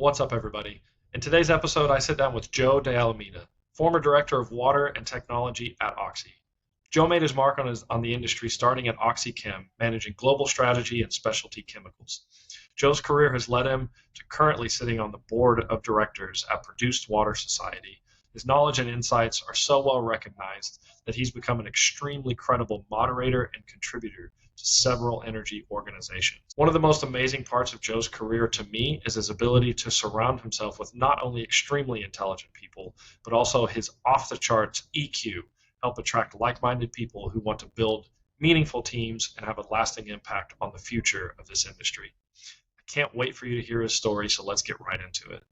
What's up, everybody? In today's episode, I sit down with Joe de Almeida, former director of water and technology at Oxy. Joe made his mark on the industry starting at OxyChem, managing global strategy and specialty chemicals. Joe's career has led him to currently sitting on the board of directors at Produced Water Society. His knowledge and insights are so well recognized that he's become an extremely credible moderator and contributor to several energy organizations. One of the most amazing parts of Joe's career to me is his ability to surround himself with not only extremely intelligent people, but also his off-the-charts EQ, help attract like-minded people who want to build meaningful teams and have a lasting impact on the future of this industry. I can't wait for you to hear his story, so let's get right into it.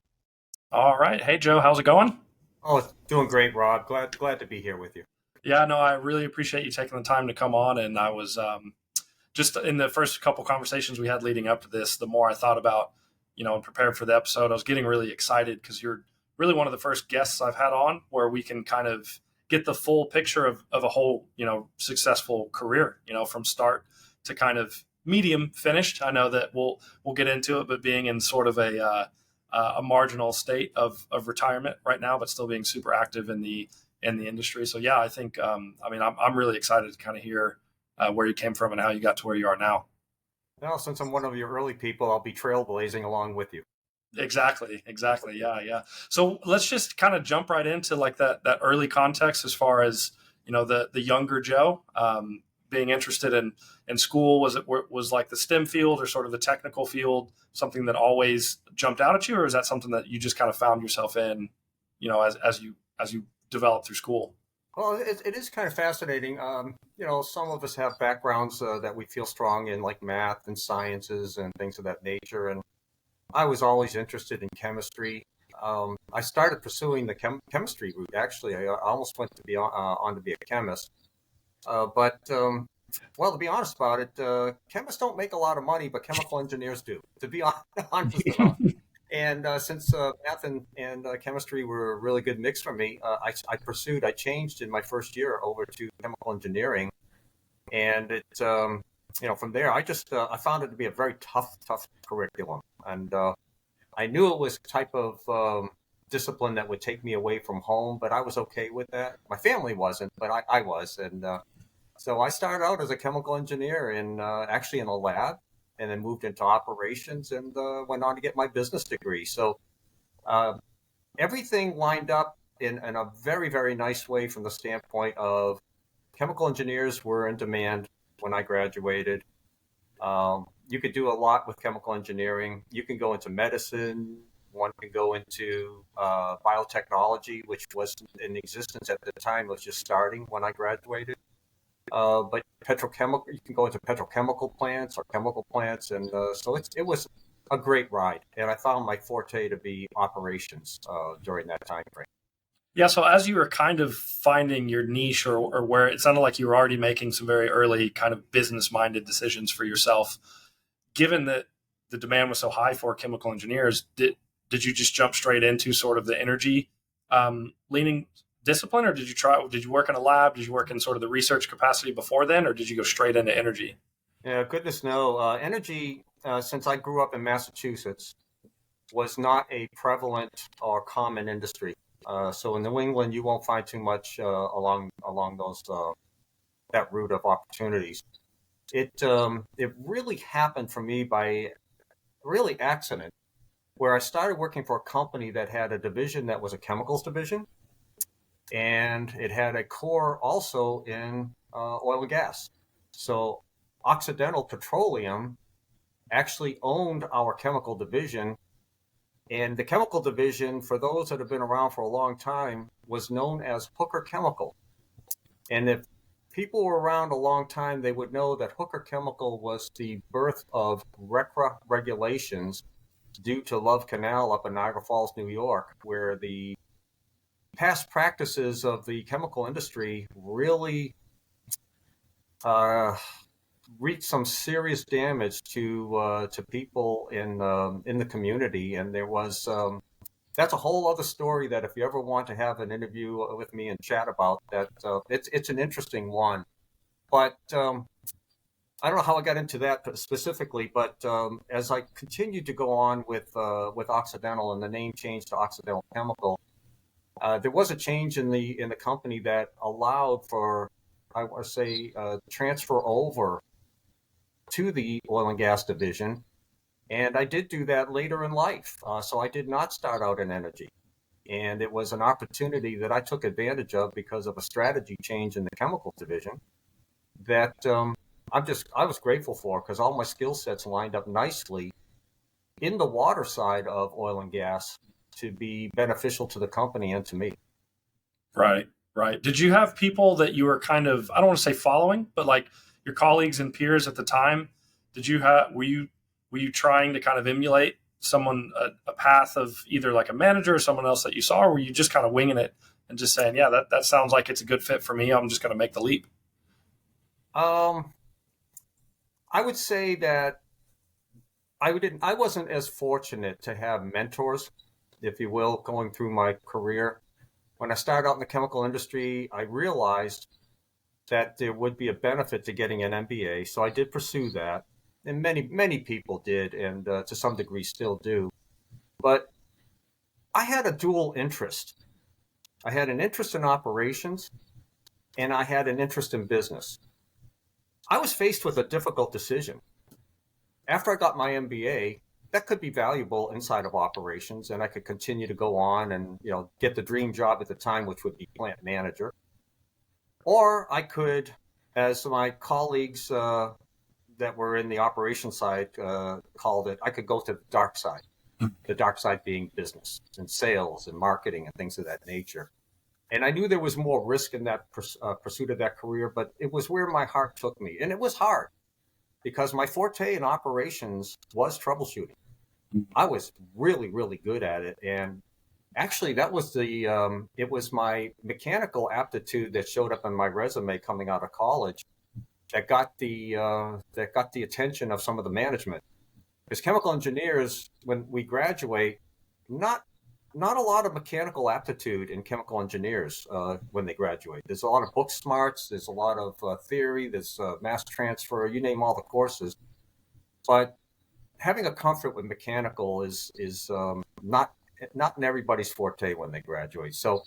All right. Hey, Joe, how's it going? Oh, it's doing great, Rob. Glad to be here with you. Yeah, no, I really appreciate you taking the time to come on. And I was just in the first couple conversations we had leading up to this, the more I thought about, and prepared for the episode, I was getting really excited because you're really one of the first guests I've had on where we can kind of get the full picture of a whole, successful career, from start to kind of medium finished. I know that we'll get into it, but being in sort of a marginal state of retirement right now, but still being super active in the industry. So yeah, I think I'm really excited to kind of hear where you came from and how you got to where you are now. Well, since I'm one of your early people, I'll be trailblazing along with you. Exactly. Yeah. So let's just kind of jump right into like that early context as far as the younger Joe being interested in school. Was like the STEM field or sort of the technical field something that always jumped out at you, or is that something that you just kind of found yourself in, as you developed through school? Well, it is kind of fascinating. Some of us have backgrounds that we feel strong in, like math and sciences and things of that nature. And I was always interested in chemistry. I started pursuing the chemistry route. Actually, I almost went to be on to be a chemist. Well, to be honest about it, chemists don't make a lot of money, but chemical engineers do, to be honest about it. And since math and chemistry were a really good mix for me, I changed in my first year over to chemical engineering. And from there, I found it to be a very tough curriculum. And I knew it was a type of discipline that would take me away from home, but I was okay with that. My family wasn't, but I was. And so I started out as a chemical engineer actually in a lab, and then moved into operations and went on to get my business degree. So everything lined up in a very, very nice way from the standpoint of chemical engineers were in demand when I graduated. You could do a lot with chemical engineering. You can go into medicine. One can go into biotechnology, which was in existence at the time. It was just starting when I graduated. But petrochemical, you can go into petrochemical plants or chemical plants. And so it was a great ride. And I found my forte to be operations during that time frame. Yeah. So as you were kind of finding your niche or where it sounded like you were already making some very early kind of business-minded decisions for yourself, given that the demand was so high for chemical engineers, did you just jump straight into sort of the energy leaning discipline, or did you work in a lab? Did you work in sort of the research capacity before then, or did you go straight into energy? Yeah, goodness no. Energy, since I grew up in Massachusetts, was not a prevalent or common industry. So in New England, you won't find too much along those that route of opportunities. It really happened for me by really accident, where I started working for a company that had a division that was a chemicals division, and it had a core also in oil and gas. So Occidental Petroleum actually owned our chemical division. And the chemical division, for those that have been around for a long time, was known as Hooker Chemical. And if people were around a long time, they would know that Hooker Chemical was the birth of RCRA regulations due to Love Canal up in Niagara Falls, New York, where the past practices of the chemical industry really wreaked some serious damage to people in the community. And there was that's a whole other story that if you ever want to have an interview with me and chat about that, it's an interesting one. But I don't know how I got into that specifically, but as I continued to go on with Occidental and the name change to Occidental Chemical, there was a change in the company that allowed for, I want to say, transfer over to the oil and gas division. And I did do that later in life. So I did not start out in energy. And it was an opportunity that I took advantage of because of a strategy change in the chemical division that I was grateful for, because all my skill sets lined up nicely in the water side of oil and gas to be beneficial to the company and to me. Right, right. Did you have people that you were kind of, I don't want to say following, but like your colleagues and peers at the time? Did you have, were you trying to kind of emulate someone, a path of either like a manager or someone else that you saw, or were you just kind of winging it and just saying, yeah, that sounds like it's a good fit for me. I'm just going to make the leap. Um, I would say that I wasn't as fortunate to have mentors, if you will, going through my career. When I started out in the chemical industry, I realized that there would be a benefit to getting an MBA. So I did pursue that. And many people did, and to some degree still do. But I had a dual interest. I had an interest in operations, and I had an interest in business. I was faced with a difficult decision. After I got my MBA, that could be valuable inside of operations, and I could continue to go on and get the dream job at the time, which would be plant manager. Or I could, as my colleagues that were in the operations side called it, I could go to the dark side. The dark side being business and sales and marketing and things of that nature. And I knew there was more risk in that pursuit of that career, but it was where my heart took me. And it was hard because my forte in operations was troubleshooting. I was really, really good at it. And actually, that was it was my mechanical aptitude that showed up in my resume coming out of college that got the attention of some of the management. Because chemical engineers, when we graduate, not a lot of mechanical aptitude in chemical engineers when they graduate. There's a lot of book smarts, there's a lot of theory, there's mass transfer, you name all the courses. But having a comfort with mechanical is not in everybody's forte when they graduate. So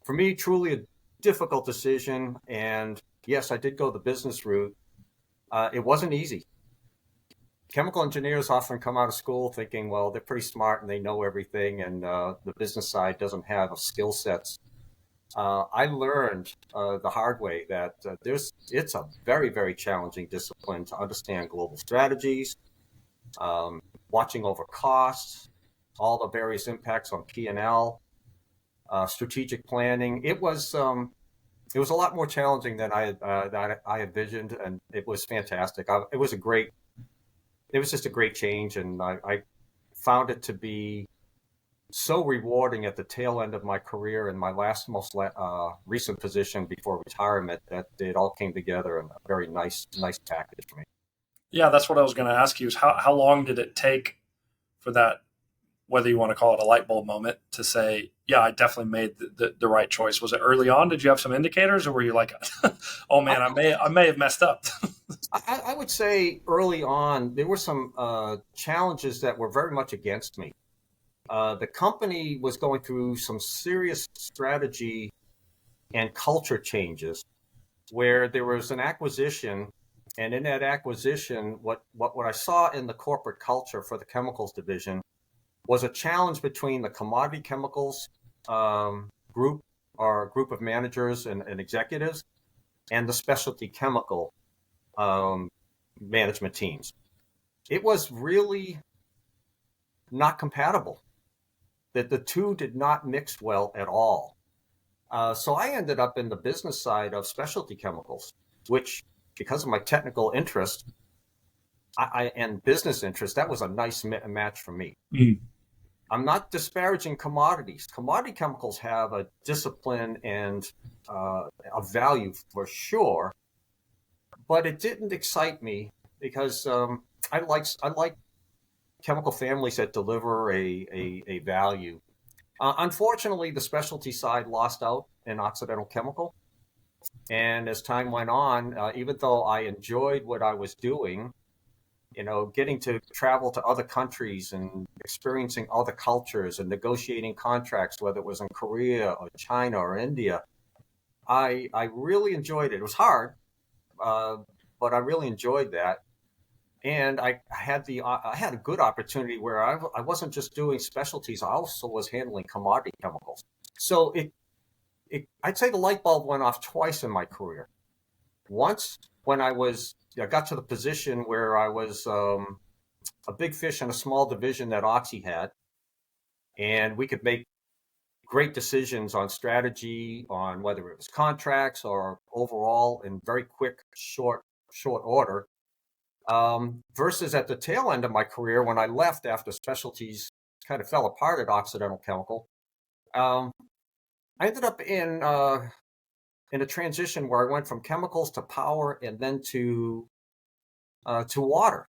for me, truly a difficult decision. And yes, I did go the business route. It wasn't easy. Chemical engineers often come out of school thinking, well, they're pretty smart and they know everything, and the business side doesn't have skill sets. I learned the hard way that it's a very, very challenging discipline to understand global strategies, watching over costs, all the various impacts on P&L, strategic planning. It was a lot more challenging than I envisioned, and it was fantastic. It was just a great change, and I found it to be so rewarding at the tail end of my career in my most recent position before retirement that it all came together in a very nice package for me. Yeah, that's what I was going to ask you is how long did it take for that, whether you want to call it a light bulb moment, to say, yeah, I definitely made the right choice? Was it early on? Did you have some indicators, or were you like, oh man, I may have messed up? I would say early on, there were some challenges that were very much against me. The company was going through some serious strategy and culture changes where there was an acquisition. And in that acquisition, what I saw in the corporate culture for the chemicals division was a challenge between the commodity chemicals group of managers and executives and the specialty chemical management teams. It was really not compatible. That the two did not mix well at all. So I ended up in the business side of specialty chemicals, which, because of my technical interest and business interest, that was a nice match for me. Mm. I'm not disparaging commodities. Commodity chemicals have a discipline and a value for sure, but it didn't excite me because I like chemical families that deliver a value. Unfortunately, the specialty side lost out in Occidental Chemical. And as time went on, even though I enjoyed what I was doing, getting to travel to other countries and experiencing other cultures and negotiating contracts, whether it was in Korea or China or India, I really enjoyed it. It was hard, uh, but I really enjoyed that. And I had a good opportunity where I wasn't just doing specialties. I also was handling commodity chemicals. So I'd say the light bulb went off twice in my career. Once when I got to the position where I was a big fish in a small division that Oxy had, and we could make great decisions on strategy, on whether it was contracts or overall in very quick, short order. Versus at the tail end of my career when I left after specialties kind of fell apart at Occidental Chemical. Um, I ended up in a transition where I went from chemicals to power and then to water.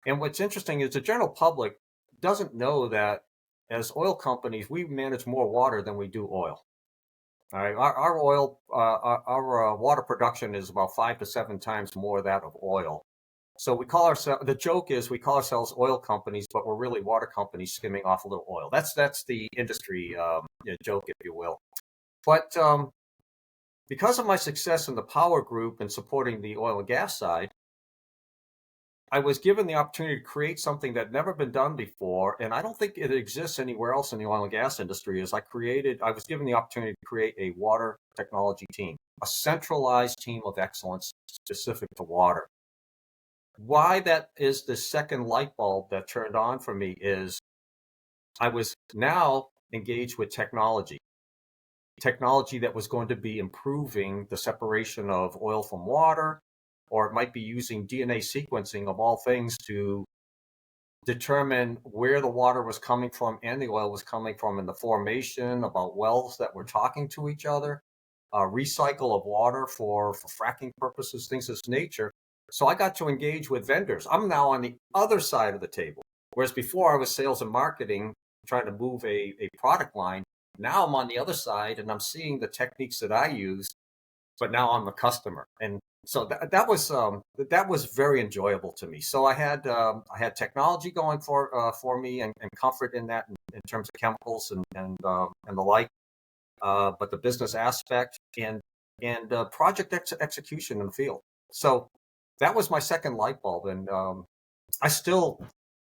And what's interesting is the general public doesn't know that as oil companies, we manage more water than we do oil. All right, our oil, our water production is about 5 to 7 times more that of oil. So we call ourselves. The joke is we call ourselves oil companies, but we're really water companies skimming off a little oil. That's the industry joke, if you will. But because of my success in the power group and supporting the oil and gas side, I was given the opportunity to create something that had never been done before, and I don't think it exists anywhere else in the oil and gas industry. I was given the opportunity to create a water technology team, a centralized team of excellence specific to water. Why that is the second light bulb that turned on for me is I was now engaged with technology that was going to be improving the separation of oil from water, or it might be using DNA sequencing of all things to determine where the water was coming from and the oil was coming from in the formation, about wells that were talking to each other, recycle of water for fracking purposes, things of this nature. So I got to engage with vendors. I'm now on the other side of the table. Whereas before I was sales and marketing, trying to move a product line. Now I'm on the other side and I'm seeing the techniques that I use, but now I'm the customer. And so that was very enjoyable to me. So I had technology going for me and comfort in that in terms of chemicals and the like, but the business aspect and project execution in the field. So that was my second light bulb, and I still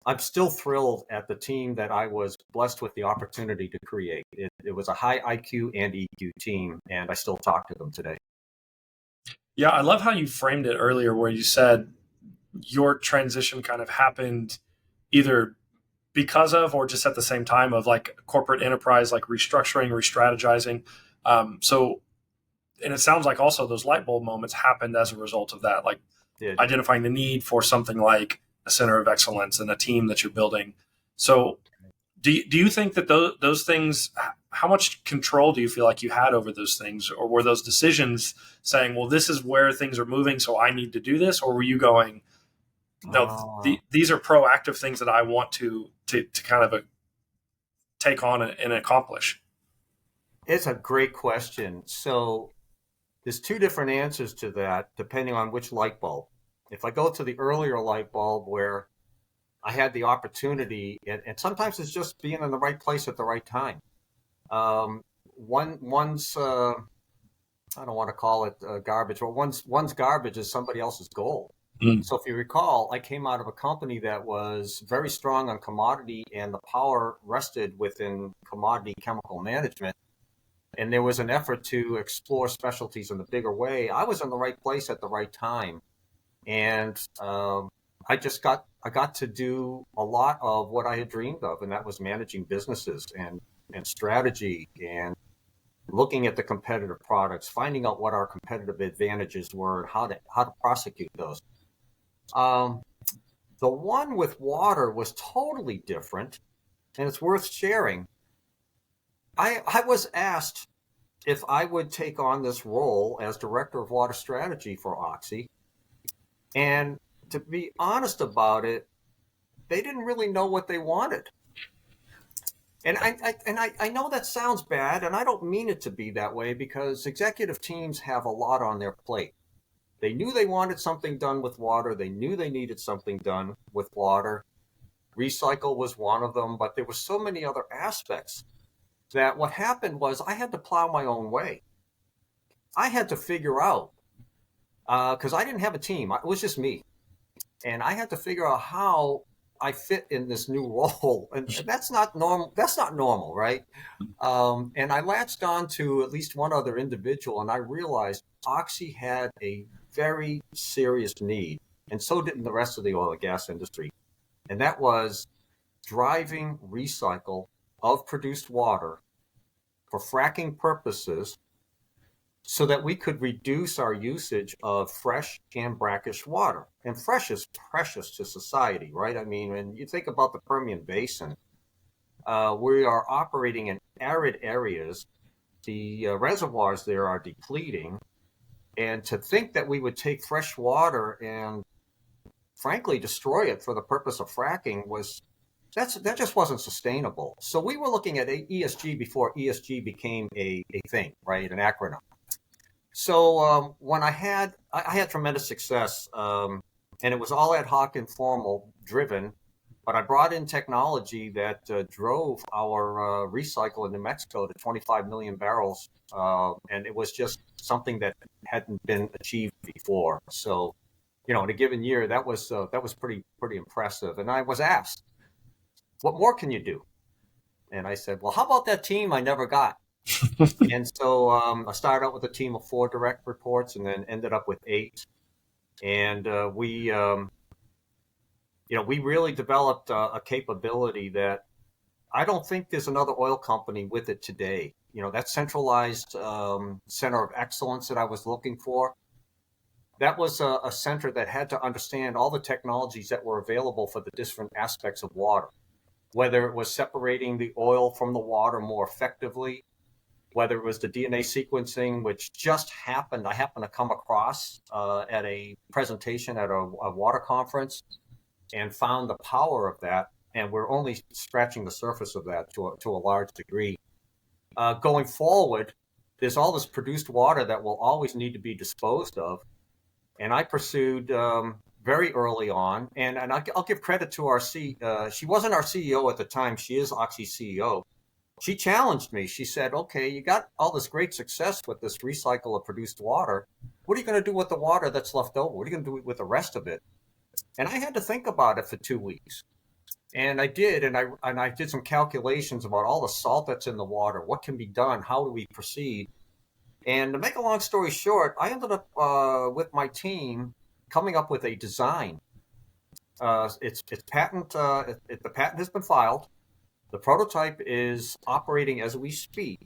I'm still thrilled at the team that I was blessed with the opportunity to create. It was a high IQ and EQ team, and I still talk to them today. Yeah, I love how you framed it earlier, where you said your transition kind of happened either because of or just at the same time of like corporate enterprise, like restructuring, re-strategizing. So, and it sounds like also those light bulb moments happened as a result of that, like Did identifying the need for something like a center of excellence and a team that you're building. So, do you think that those things, how much control do you feel like you had over those things? Or were those decisions saying, well, this is where things are moving, so I need to do this? Or were you going, no, these are proactive things that I want to kind of take on and accomplish? It's a great question. So there's two different answers to that depending on which light bulb. If I go to the earlier light bulb where I had the opportunity, and sometimes it's just being in the right place at the right time. One's I don't want to call it garbage, but one's garbage is somebody else's gold. Mm. So if you recall, I came out of a company that was very strong on commodity, and the power rested within commodity chemical management. And there was an effort to explore specialties in a bigger way. I was in the right place at the right time, and I got to do a lot of what I had dreamed of, and that was managing businesses and strategy and looking at the competitive products, finding out what our competitive advantages were, and how to prosecute those. Um, the one with water was totally different, and it's worth sharing. I was asked if I would take on this role as director of water strategy for Oxy, and to be honest about it, they didn't really know what they wanted. And I know that sounds bad, and I don't mean it to be that way because executive teams have a lot on their plate. They knew they wanted something done with water. They knew they needed something done with water. Recycle was one of them, but there were so many other aspects that what happened was I had to plow my own way. I had to figure out because I didn't have a team. It was just me, and I had to figure out how I fit in this new role, and that's not normal. That's not normal, right? And I latched on to at least one other individual, and I realized Oxy had a very serious need, and so did the rest of the oil and gas industry, and that was driving recycle of produced water for fracking purposes so that we could reduce our usage of fresh and brackish water. And fresh is precious to society, right? I mean, when you think about the Permian Basin, we are operating in arid areas. The reservoirs there are depleting. And to think that we would take fresh water and frankly destroy it for the purpose of fracking that just wasn't sustainable. So we were looking at ESG before ESG became a thing, right? An acronym. So when I had tremendous success, and it was all ad hoc, informal, driven. But I brought in technology that drove our recycle in New Mexico to 25 million barrels, and it was just something that hadn't been achieved before. So, in a given year, that was pretty impressive. And I was asked, "What more can you do?" And I said, "Well, how about that team I never got?" And so I started out with a team of 4 direct reports, and then ended up with 8. And we really developed a capability that I don't think there's another oil company with it today. That centralized center of excellence that I was looking for, that was a center that had to understand all the technologies that were available for the different aspects of water, whether it was separating the oil from the water more effectively, whether it was the DNA sequencing, which just happened. I happened to come across at a presentation at a water conference and found the power of that. And we're only scratching the surface of that to a large degree. Going forward, there's all this produced water that will always need to be disposed of. And I pursued very early on, and I'll give credit to she wasn't our CEO at the time. She is Oxy's CEO. She challenged me. She said, "Okay, you got all this great success with this recycle of produced water. What are you going to do with the water that's left over? What are you going to do with the rest of it?" And I had to think about it for 2 weeks. And I did, and I did some calculations about all the salt that's in the water, what can be done, how do we proceed. And to make a long story short, I ended up with my team coming up with a design. The patent has been filed. The prototype is operating as we speak.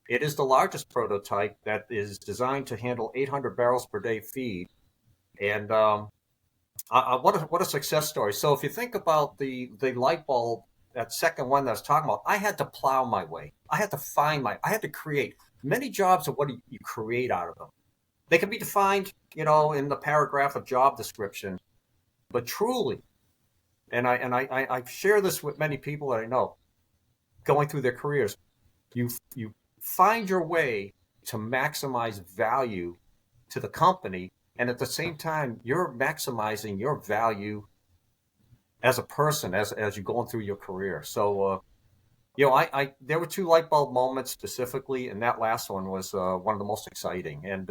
It is the largest prototype that is designed to handle 800 barrels per day feed. And what a success story. So if you think about the light bulb, that second one that I was talking about, I had to plow my way. I had to create many jobs of what you create out of them. They can be defined, in the paragraph of job description, but truly, and I share this with many people that I know going through their careers, you find your way to maximize value to the company, and at the same time you're maximizing your value as a person as you're going through your career. So there were 2 light bulb moments specifically, and that last one was one of the most exciting. And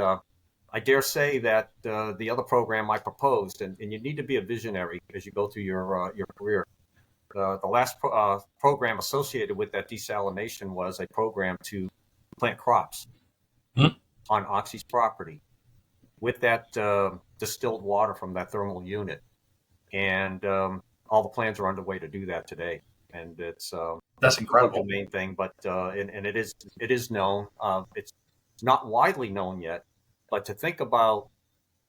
I dare say that the other program I proposed, and you need to be a visionary as you go through your career. The last program associated with that desalination was a program to plant crops on Oxy's property with that distilled water from that thermal unit. And all the plans are underway to do that today. And that's incredible. The main thing, but and it is known. It's not widely known yet, but to think about,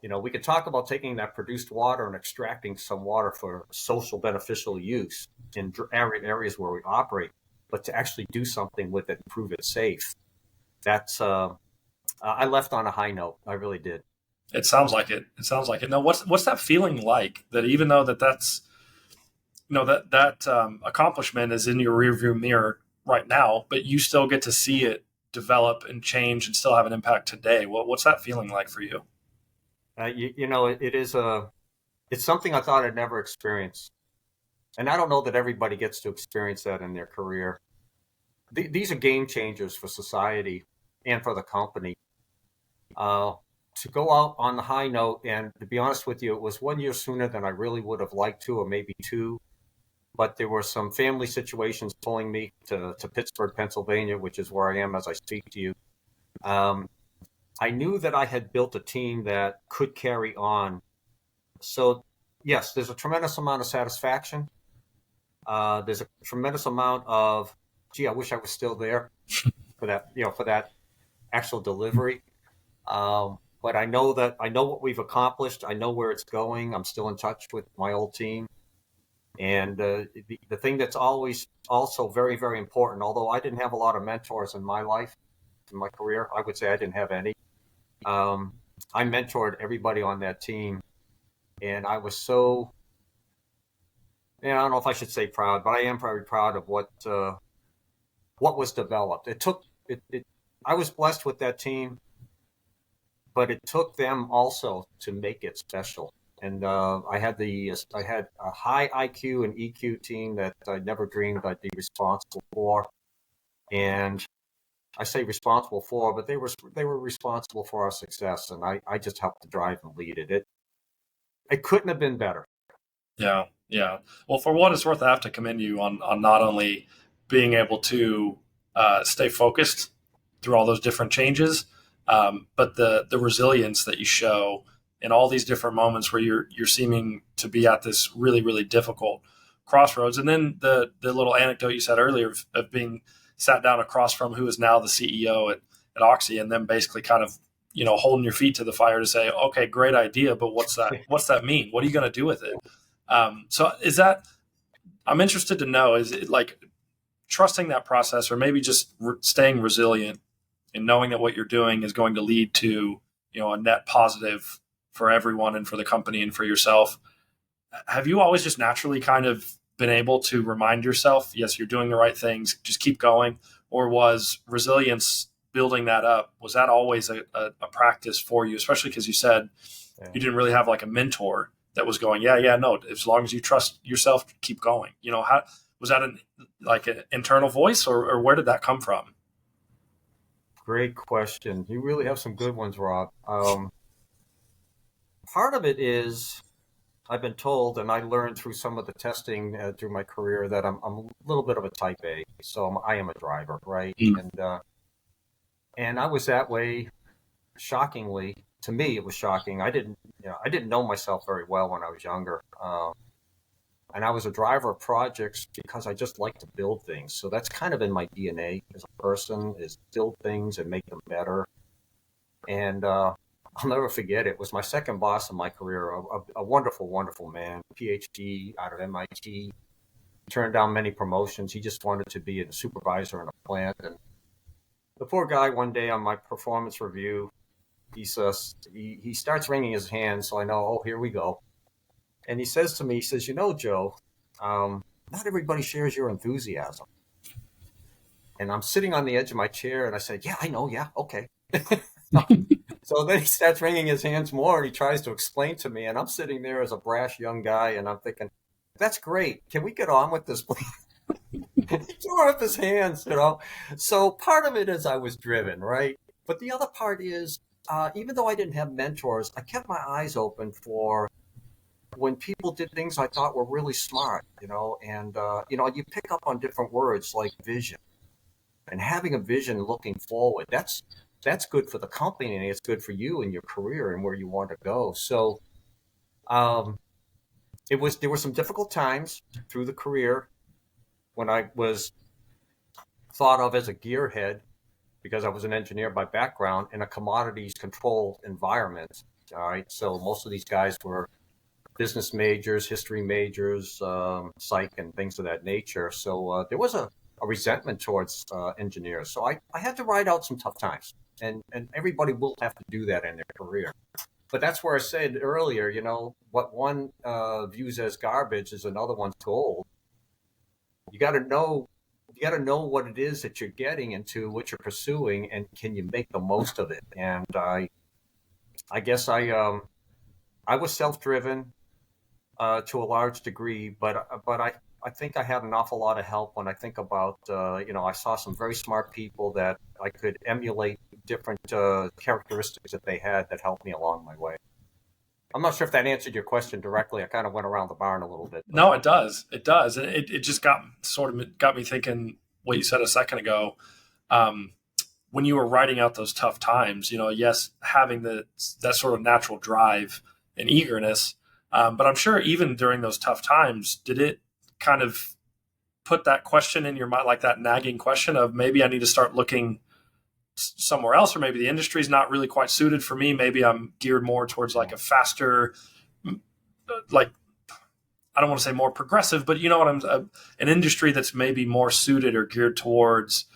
we could talk about taking that produced water and extracting some water for social beneficial use in arid areas where we operate, but to actually do something with it and prove it safe. That's I left on a high note. I really did. It sounds like it. Now, what's that feeling like? That even though that's that accomplishment is in your rearview mirror right now, but you still get to see it develop and change and still have an impact today. What's that feeling like for you? It's something I thought I'd never experience. And I don't know that everybody gets to experience that in their career. These are game changers for society and for the company. To go out on the high note, and to be honest with you, it was 1 year sooner than I really would have liked to, or maybe two. But there were some family situations pulling me to Pittsburgh, Pennsylvania, which is where I am as I speak to you. Um, I knew that I had built a team that could carry on. So, yes, there's a tremendous amount of satisfaction. There's a tremendous amount of, gee, I wish I was still there for that, for that actual delivery. But I know what we've accomplished. I know where it's going. I'm still in touch with my old team. And the thing that's always also very, very important, although I didn't have a lot of mentors in my life, in my career, I would say I didn't have any. I mentored everybody on that team. And I was so, I don't know if I should say proud, but I am very proud of what was developed. I was blessed with that team, but it took them also to make it special. And I had a high IQ and EQ team that I never dreamed I'd be responsible for. And I say responsible for, but they were responsible for our success, and I just helped to drive and lead it. It couldn't have been better. Yeah, yeah. Well, for what it's worth, I have to commend you on not only being able to stay focused through all those different changes, but the resilience that you show in all these different moments where you're seeming to be at this really, really difficult crossroads. And then the little anecdote you said earlier of being sat down across from who is now the CEO at Oxy, and then basically kind of holding your feet to the fire to say, okay, great idea, but what's that mean? What are you going to do with it? So is that, I'm interested to know, is it like trusting that process, or maybe just staying resilient and knowing that what you're doing is going to lead to, a net positive for everyone and for the company and for yourself? Have you always just naturally kind of been able to remind yourself, yes, you're doing the right things, just keep going? Or was resilience, building that up, was that always a practice for you, especially because you said you didn't really have like a mentor that was going, no, as long as you trust yourself, keep going. How was that an internal voice, or where did that come from? Great question. You really have some good ones, Rob. Part of it is, I've been told, and I learned through some of the testing through my career, that I'm a little bit of a type A. So I am a driver, right? And I was that way. Shockingly, to me, it was shocking. I didn't know myself very well when I was younger. And I was a driver of projects because I just like to build things. So that's kind of in my DNA as a person, is build things and make them better. And I'll never forget it. It was my second boss in my career, a wonderful, wonderful man, PhD out of MIT. Turned down many promotions. He just wanted to be a supervisor in a plant. And the poor guy, one day on my performance review, he says, he starts wringing his hands, so I know, oh, here we go. And he says to me, Joe, not everybody shares your enthusiasm. And I'm sitting on the edge of my chair, and I said, yeah, I know, yeah, okay. So then he starts wringing his hands more, and he tries to explain to me, and I'm sitting there as a brash young guy, and I'm thinking, that's great. Can we get on with this, please? He threw up his hands, So part of it is I was driven, right? But the other part is, even though I didn't have mentors, I kept my eyes open for when people did things I thought were really smart, and, you pick up on different words like vision, and having a vision looking forward. That's good for the company, and it's good for you and your career and where you want to go. So there were some difficult times through the career when I was thought of as a gearhead, because I was an engineer by background in a commodities controlled environment. All right. So most of these guys were business majors, history majors, psych, and things of that nature. So there was a resentment towards engineers. So I had to ride out some tough times, and everybody will have to do that in their career. but that's where I said earlier, what one views as garbage is another one's gold. You got to know, you got to know what it is that you're getting into, what you're pursuing, and can you make the most of it? And I guess I was self-driven to a large degree, but I think I had an awful lot of help when I think about I saw some very smart people that I could emulate different characteristics that they had that helped me along my way. I'm not sure if that answered your question directly. I kind of went around the barn a little bit, but No, it does. It does. It just got me thinking what you said a second ago. Um, when you were writing out those tough times, yes, having that sort of natural drive and eagerness, but I'm sure even during those tough times, did it kind of put that question in your mind, like that nagging question of maybe I need to start looking somewhere else, or maybe the industry is not really quite suited for me. Maybe I'm geared more towards like a faster, like I don't want to say more progressive, but you know what an industry that's maybe more suited or geared towards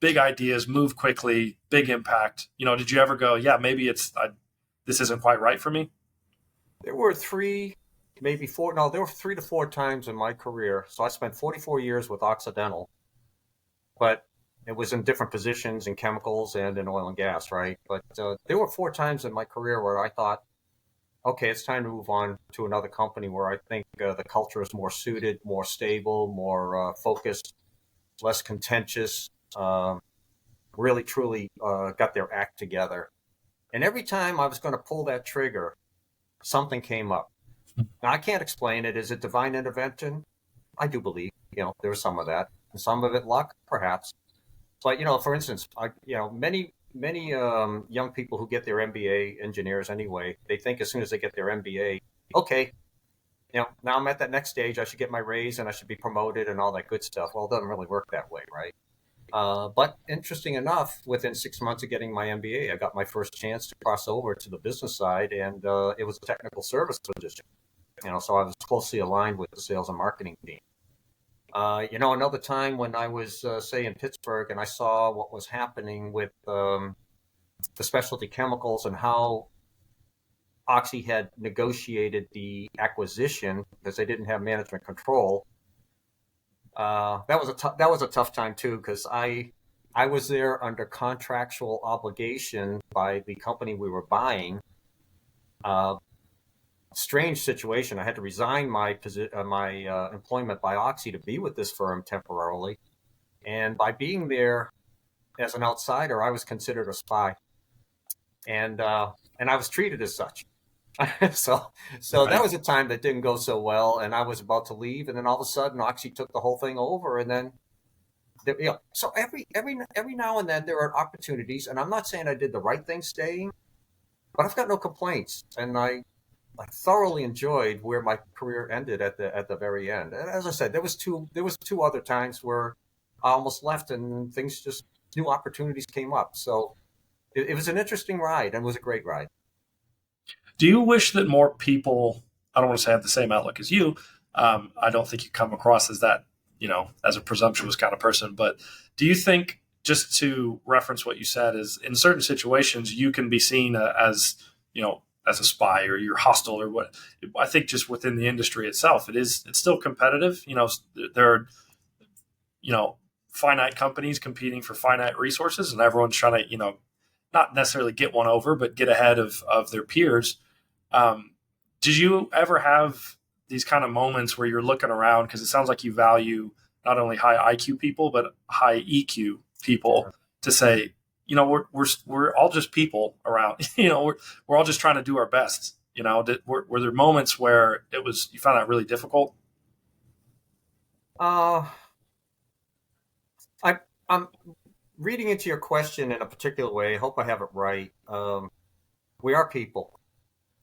big ideas, move quickly, big impact. Did you ever go, yeah, maybe this isn't quite right for me? there were three, maybe four. No, there were 3 to 4 times in my career. So I spent 44 years with Occidental, but it was in different positions in chemicals and in oil and gas, right? But there were 4 times in my career where I thought, okay, it's time to move on to another company where I think the culture is more suited, more stable, more focused, less contentious, really truly got their act together. And every time I was going to pull that trigger, something came up. Now, I can't explain it. Is it divine intervention? I do believe, there was some of that. And some of it luck, perhaps. But, for instance, many young people who get their MBA, engineers anyway, they think as soon as they get their MBA, okay, now I'm at that next stage. I should get my raise and I should be promoted and all that good stuff. Well, it doesn't really work that way, right? But interesting enough, within 6 months of getting my MBA, I got my first chance to cross over to the business side, and it was a technical service position. So I was closely aligned with the sales and marketing team. Another time when I was, say, in Pittsburgh, and I saw what was happening with the specialty chemicals and how Oxy had negotiated the acquisition because they didn't have management control. That was a tough time too, because I was there under contractual obligation by the company we were buying. Strange situation. I had to resign my employment by Oxy to be with this firm temporarily, and by being there as an outsider, I was considered a spy, and I was treated as such. So that Right. was a time that didn't go so well, and I was about to leave, and then all of a sudden, Oxy took the whole thing over, and then so every now and then there are opportunities, and I'm not saying I did the right thing staying, but I've got no complaints, and I thoroughly enjoyed where my career ended at the very end. And as I said, there was two other times where I almost left, and things just new opportunities came up. So it was an interesting ride, and it was a great ride. Do you wish that more people, I don't want to say have the same outlook as you? I don't think you come across as that, as a presumptuous kind of person. But do you think, just to reference what you said, is in certain situations you can be seen as a spy or you're hostile or what? I think just within the industry itself, it's still competitive. There are finite companies competing for finite resources, and everyone's trying to not necessarily get one over, but get ahead of their peers. Did you ever have these kind of moments where you're looking around, because it sounds like you value not only high IQ people but high EQ people, to say, we're all just people around. We're all just trying to do our best. Were there moments where you found that really difficult? Uh, I, I'm reading into your question in a particular way. I hope I have it right. We are people,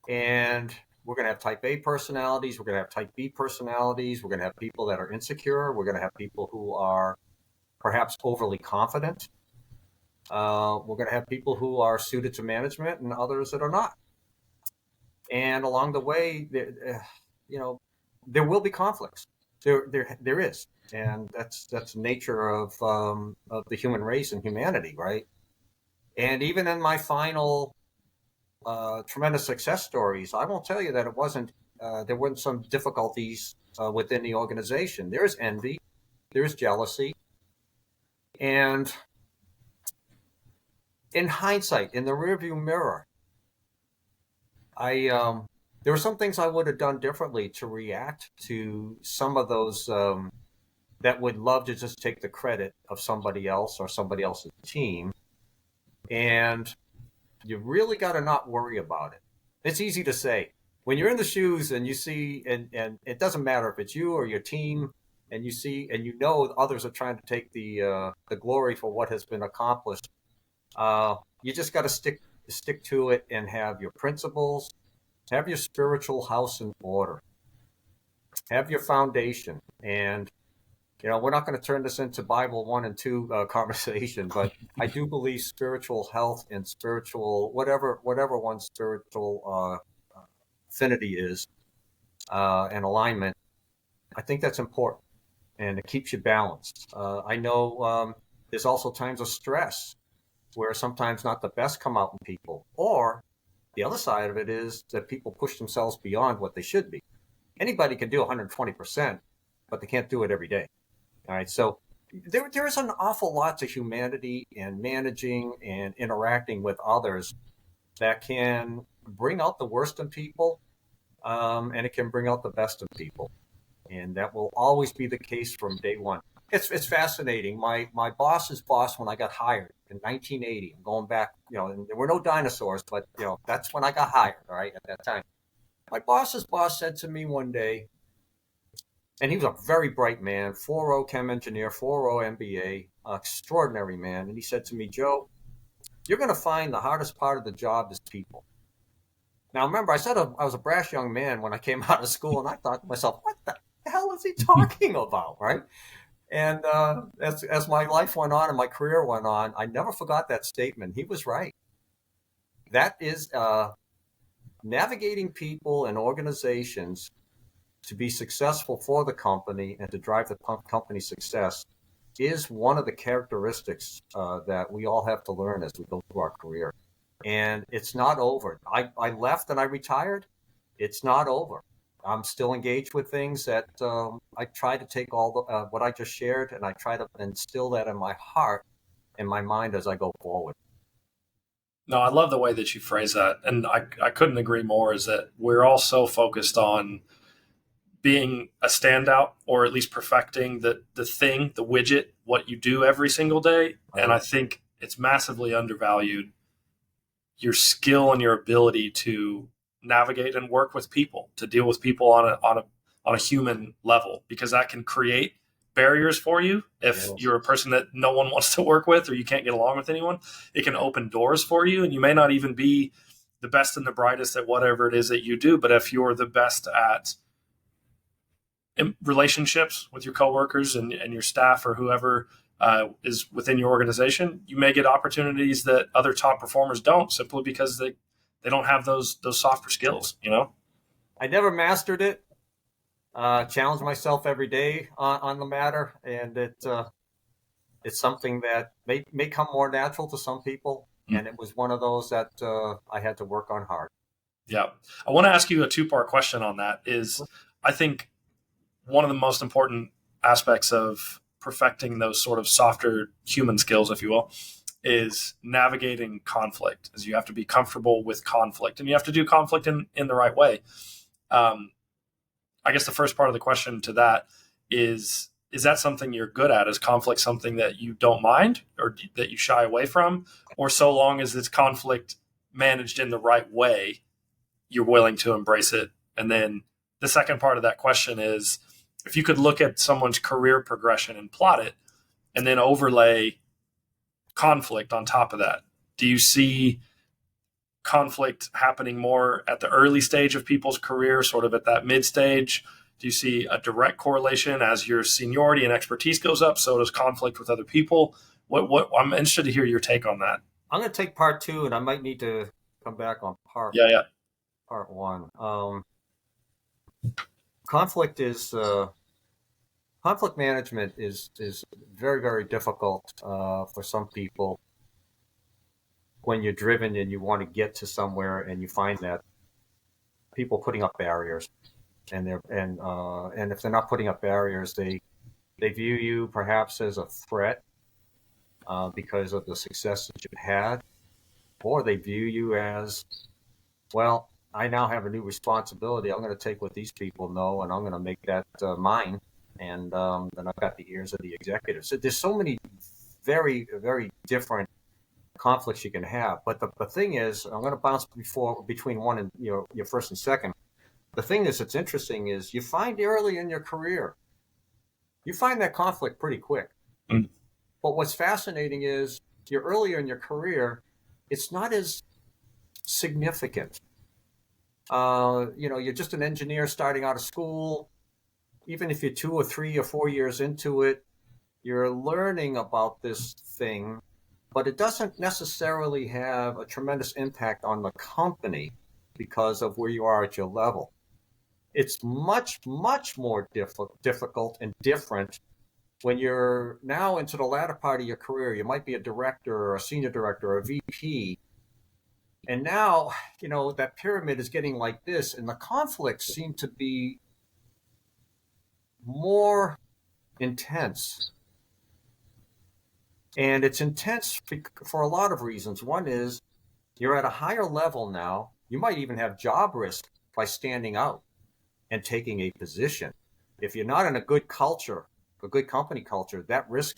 and we're going to have type A personalities. We're going to have type B personalities. We're going to have people that are insecure. We're going to have people who are perhaps overly confident. We're going to have people who are suited to management and others that are not. And along the way, there will be conflicts. There is, and that's the nature of the human race and humanity, right? And even in my final tremendous success stories. I won't tell you that it wasn't. There weren't some difficulties within the organization. There's envy, there's jealousy, and in hindsight, in the rearview mirror, I there were some things I would have done differently to react to some of those that would love to just take the credit of somebody else or somebody else's team, and you really got to not worry about it. It's easy to say when you're in the shoes and you see, and it doesn't matter if it's you or your team, and you see and you know others are trying to take the glory for what has been accomplished. You just got to stick to it and have your principles, have your spiritual house in order, have your foundation. And we're not going to turn this into Bible 1 and 2 conversation, but I do believe spiritual health and spiritual whatever one's spiritual affinity is and alignment. I think that's important, and it keeps you balanced. I know there's also times of stress where sometimes not the best come out in people, or the other side of it is that people push themselves beyond what they should be. Anybody can do 120%, but they can't do it every day. All right, so there is an awful lot to humanity and managing and interacting with others that can bring out the worst in people, and it can bring out the best in people, and that will always be the case from day one. It's fascinating. My boss's boss, when I got hired in 1980, I'm going back, and there were no dinosaurs, but that's when I got hired. All right, at that time, my boss's boss said to me one day, and he was a very bright man, 4.0 chem engineer, 4.0 MBA, extraordinary man. And he said to me, Joe, you're going to find the hardest part of the job is people. Now, remember, I said I was a brash young man when I came out of school, and I thought to myself, what the hell is he talking about, right? And as my life went on and my career went on, I never forgot that statement. He was right. That is navigating people and organizations to be successful for the company and to drive the company's success is one of the characteristics that we all have to learn as we go through our career. And it's not over. I left and I retired. It's not over. I'm still engaged with things that I try to take all the what I just shared, and I try to instill that in my heart and my mind as I go forward. No, I love the way that you phrase that. And I couldn't agree more, is that we're all so focused on being a standout, or at least perfecting the thing, the widget, what you do every single day. Right. And I think it's massively undervalued, your skill and your ability to navigate and work with people, to deal with people on a human level, because that can create barriers for you. If you're a person that no one wants to work with, or you can't get along with anyone, it can open doors for you. And you may not even be the best and the brightest at whatever it is that you do, but if you're the best at relationships with your coworkers and your staff, or whoever is within your organization, you may get opportunities that other top performers don't, simply because they don't have those softer skills. I never mastered it. Challenge myself every day on the matter, and it's something that may come more natural to some people, and it was one of those that I had to work on hard. Yeah, I want to ask you a 2-part question on that. Is I think one of the most important aspects of perfecting those sort of softer human skills, if you will, is navigating conflict, as you have to be comfortable with conflict, and you have to do conflict in the right way. I guess the first part of the question to that is that something you're good at? Is conflict something that you don't mind, or that you shy away from? Or so long as it's conflict managed in the right way, you're willing to embrace it? And then the second part of that question is, if you could look at someone's career progression and plot it, and then overlay conflict on top of that, do you see conflict happening more at the early stage of people's career, sort of at that mid stage? Do you see a direct correlation as your seniority and expertise goes up? So does conflict with other people? What I'm interested to hear your take on that. I'm going to take part 2, and I might need to come back on part part 1. Conflict management is very, very difficult for some people. when you're driven and you want to get to somewhere, and you find that people putting up barriers, and if they're not putting up barriers, they view you perhaps as a threat because of the success that you've had, or they view you as, well, I now have a new responsibility. I'm going to take what these people know, and I'm going to make that mine. And then I've got the ears of the executives. So there's so many very, very different conflicts you can have. But the thing is, I'm going to bounce between one and your first and second. The thing is, that's interesting is you find early in your career, you find that conflict pretty quick. Mm. But what's fascinating is you're earlier in your career, it's not as significant. You're just an engineer starting out of school. Even if you're 2 or 3 or 4 years into it, you're learning about this thing, but it doesn't necessarily have a tremendous impact on the company because of where you are at your level. It's much, much more difficult and different when you're now into the latter part of your career. You might be a director or a senior director or a VP. And now, that pyramid is getting like this, and the conflicts seem to be more intense. And it's intense for a lot of reasons. One is you're at a higher level now. You might even have job risk by standing out and taking a position. If you're not in a good culture, a good company culture, that risk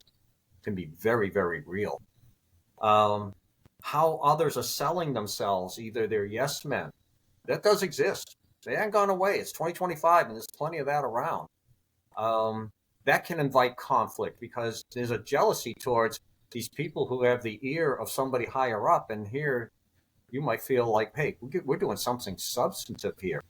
can be very, very real. How others are selling themselves, either they're yes men. That does exist. They haven't gone away. It's 2025, and there's plenty of that around. That can invite conflict because there's a jealousy towards these people who have the ear of somebody higher up. And here you might feel like, hey, we're doing something substantive here.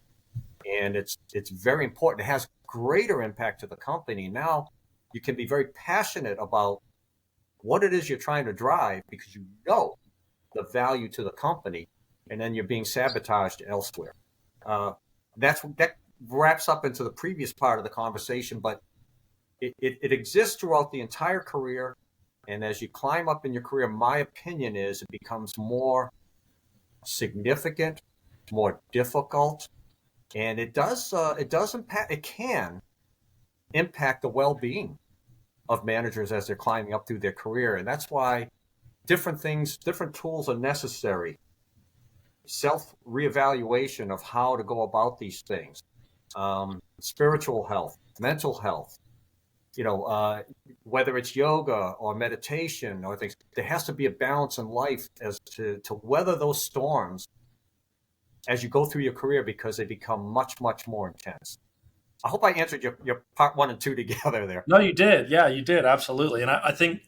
And it's very important. It has greater impact to the company. Now you can be very passionate about what it is you're trying to drive because you know the value to the company, and then you're being sabotaged elsewhere. That wraps up into the previous part of the conversation, but it exists throughout the entire career. And as you climb up in your career, my opinion is it becomes more significant, more difficult, and it can impact the well-being of managers as they're climbing up through their career. And that's why different tools are necessary. Self-reevaluation of how to go about these things, spiritual health, mental health, whether it's yoga or meditation or things, there has to be a balance in life as to weather those storms as you go through your career, because they become much, much more intense. I hope I answered your part 1 and 2 together there. No, you did. Yeah, you did. Absolutely. And I think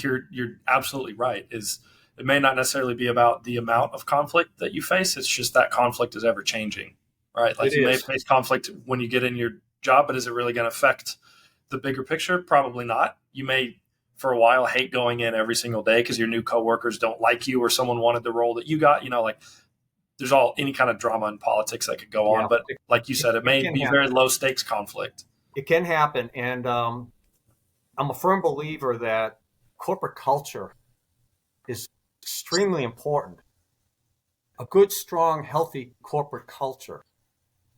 you're absolutely right. Is it may not necessarily be about the amount of conflict that you face. It's just that conflict is ever changing, right? Like you may face conflict when you get in your job, but is it really going to affect the bigger picture? Probably not. You may, for a while, hate going in every single day because your new coworkers don't like you, or someone wanted the role that you got. There's any kind of drama in politics that could go on, but like you said, it may be very low stakes conflict. It can happen. And I'm a firm believer that corporate culture is extremely important. A good, strong, healthy corporate culture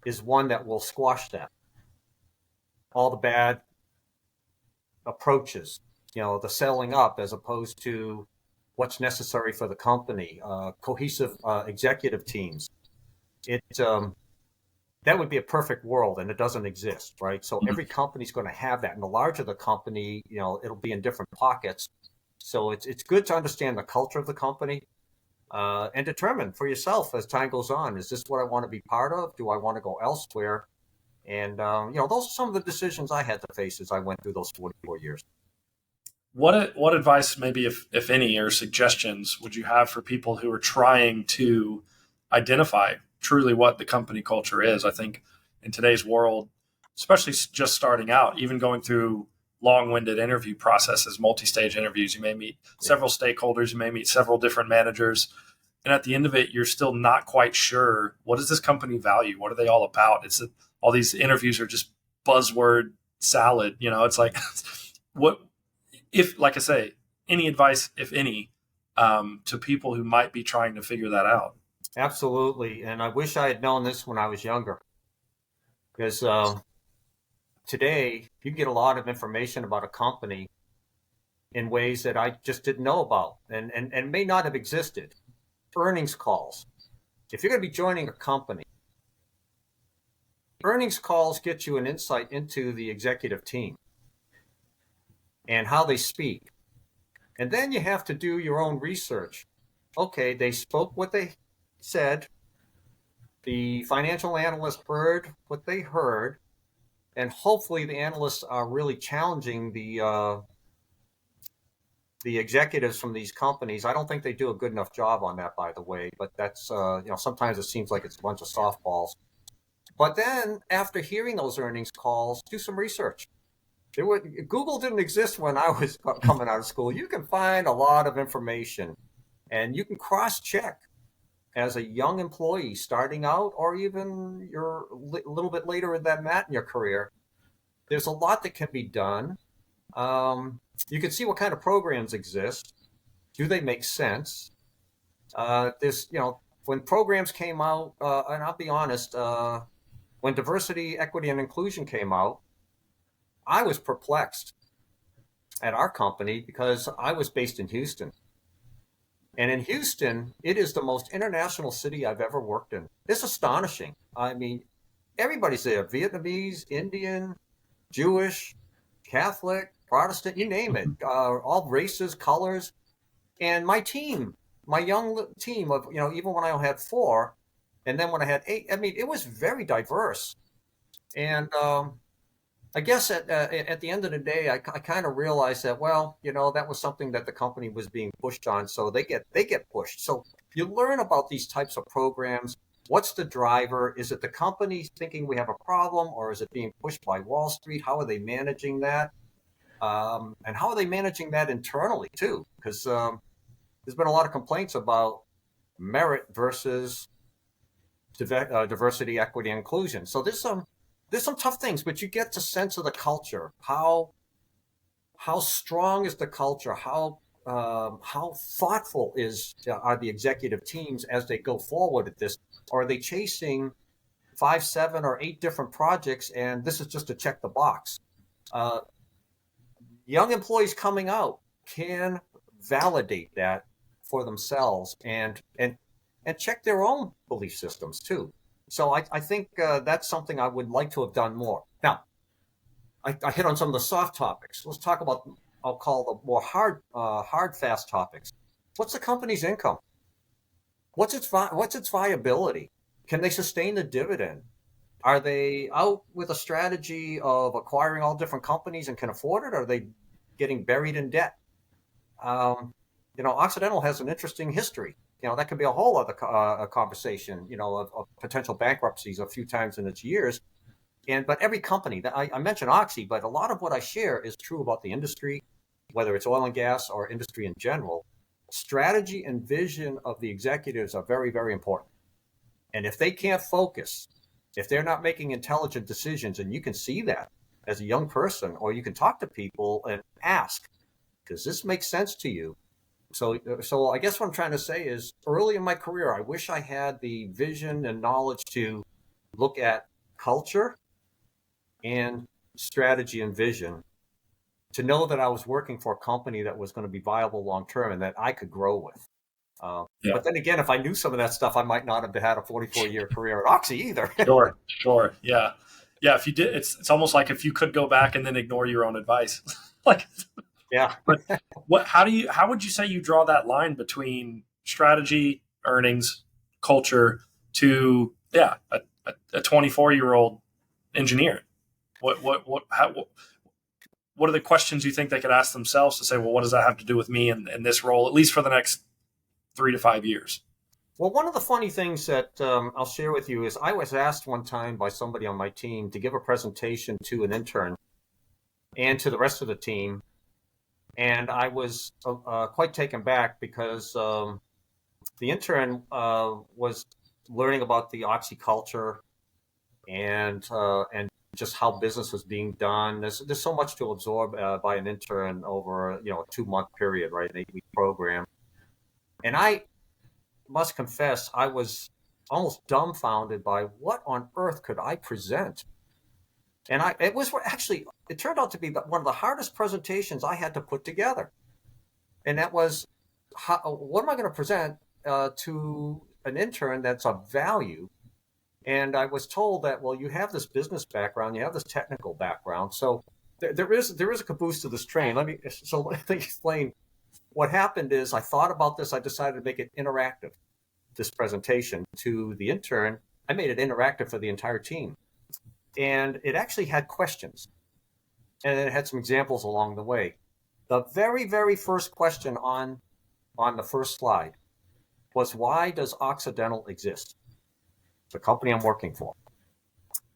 is one that will squash that. All the bad approaches, the selling up as opposed to what's necessary for the company, cohesive executive teams. That would be a perfect world, and it doesn't exist, right? So every company's going to have that, and the larger the company, it'll be in different pockets. So it's good to understand the culture of the company and determine for yourself as time goes on, is this what I want to be part of? Do I want to go elsewhere? And those are some of the decisions I had to face as I went through those 44 years. What advice, maybe if any, or suggestions would you have for people who are trying to identify truly what the company culture is? I think in today's world, especially just starting out, even going through long-winded interview processes, multi-stage interviews, you may meet several stakeholders, you may meet several different managers, and at the end of it, you're still not quite sure, what does this company value? What are they all about? It's all these interviews are just buzzword salad. It's like, what if, like I say, any advice, if any, to people who might be trying to figure that out? Absolutely. And I wish I had known this when I was younger, because today you get a lot of information about a company in ways that I just didn't know about and may not have existed. Earnings calls. If you're going to be joining a company, earnings calls get you an insight into the executive team and how they speak. And then you have to do your own research. Okay, they spoke what they said. The financial analyst heard what they heard. And hopefully the analysts are really challenging the executives from these companies. I don't think they do a good enough job on that, by the way. But that's, sometimes it seems like it's a bunch of softballs. But then after hearing those earnings calls, do some research. Google didn't exist when I was coming out of school. You can find a lot of information, and you can cross-check as a young employee starting out, or even you're a little bit later in your career. There's a lot that can be done. You can see what kind of programs exist. Do they make sense? When programs came out, and I'll be honest, when diversity, equity, and inclusion came out, I was perplexed at our company because I was based in Houston. And in Houston, it is the most international city I've ever worked in. It's astonishing. I mean, everybody's there: Vietnamese, Indian, Jewish, Catholic, Protestant, you name it, all races, colors. And my team, my young team of, even when I had 4, and then when I had 8, I mean, it was very diverse. And I guess at the end of the day, I kind of realized that, that was something that the company was being pushed on, so they get pushed. So you learn about these types of programs. What's the driver? Is it the company thinking we have a problem, or is it being pushed by Wall Street? How are they managing that? And how are they managing that internally too? Because there's been a lot of complaints about merit versus diversity, equity, and inclusion. So there's some tough things, but you get the sense of the culture. How strong is the culture? How thoughtful are the executive teams as they go forward at this? Or are they chasing 5, 7, or 8 different projects, and this is just to check the box? Young employees coming out can validate that for themselves and check their own belief systems too. So I think that's something I would like to have done more. Now, I hit on some of the soft topics. Let's talk about, I'll call the more hard, fast topics. What's the company's income? What's its viability? Can they sustain the dividend? Are they out with a strategy of acquiring all different companies and can afford it? Or are they getting buried in debt? Occidental has an interesting history. That could be a whole other conversation, of potential bankruptcies a few times in its years. But every company that I mentioned Oxy, but a lot of what I share is true about the industry, whether it's oil and gas or industry in general. Strategy and vision of the executives are very, very important. And if they can't focus, if they're not making intelligent decisions, and you can see that as a young person, or you can talk to people and ask, does this make sense to you? So I guess what I'm trying to say is, early in my career, I wish I had the vision and knowledge to look at culture and strategy and vision, to know that I was working for a company that was going to be viable long term and that I could grow with. But then again, if I knew some of that stuff, I might not have had a 44-year carear at Oxy either. Sure. Yeah. If you did, it's almost like if you could go back and then ignore your own advice. Yeah. But how would you say you draw that line between strategy, earnings, culture to a 24-year-old engineer? What are the questions you think they could ask themselves to say, well, what does that have to do with me in this role, at least for the next 3 to 5 years? Well, one of the funny things that I'll share with you is I was asked one time by somebody on my team to give a presentation to an intern and to the rest of the team. And I was quite taken back because the intern was learning about the Oxy culture and just how business was being done. There's so much to absorb by an intern over a 2-month period, right? An 8-week program. And I must confess, I was almost dumbfounded by what on earth could I present. And it was actually, it turned out to be one of the hardest presentations I had to put together. And that was, what am I going to present to an intern that's of value? And I was told that, well, you have this business background, you have this technical background, so there is a caboose to this train. Let me explain. What happened is I thought about this. I decided to make it interactive. This presentation to the intern, I made it interactive for the entire team, and it actually had questions, and it had some examples along the way. The very first question on the first slide was, why does Occidental exist? The company I'm working for.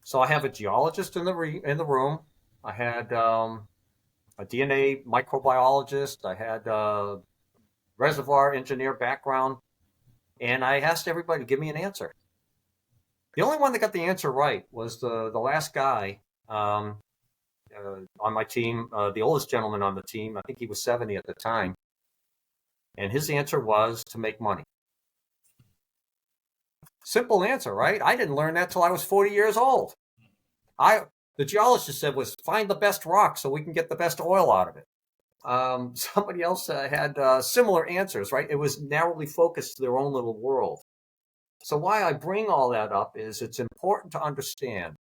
So I have a geologist in the room. I had a DNA microbiologist. I had a reservoir engineer background, and I asked everybody to give me an answer. The only one that got the answer right was the last guy on my team, the oldest gentleman on the team. I think he was 70 at the time, and his answer was to make money. Simple answer, right? I didn't learn that till I was 40 years old. The geologist said was find the best rock so we can get the best oil out of it. Somebody else had similar answers, right? It was narrowly focused to their own little world. So why I bring all that up is it's important to understand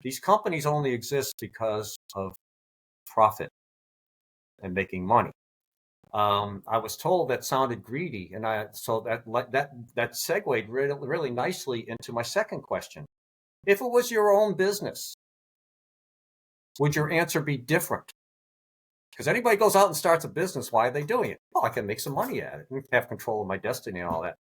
these companies only exist because of profit and making money. I was told that sounded greedy, and so that segued really nicely into my second question. If it was your own business, would your answer be different? Because anybody goes out and starts a business, why are they doing it? Oh, I can make some money at it and have control of my destiny and all that.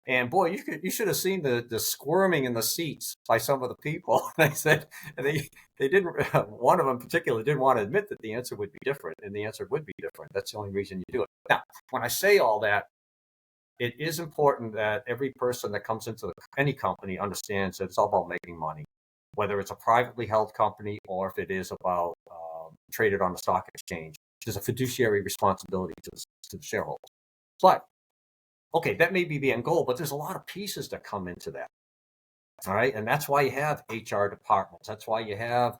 And boy, you should have seen the squirming in the seats by some of the people. And I said, and they didn't. One of them particularly didn't want to admit that the answer would be different, and the answer would be different. That's the only reason you do it. Now, when I say all that, it is important that every person that comes into any company understands that it's all about making money, whether it's a privately held company or if it is about traded on the stock exchange. There's a fiduciary responsibility to the shareholders. But okay, that may be the end goal, but there's a lot of pieces that come into that. All right, and that's why you have HR departments. That's why you have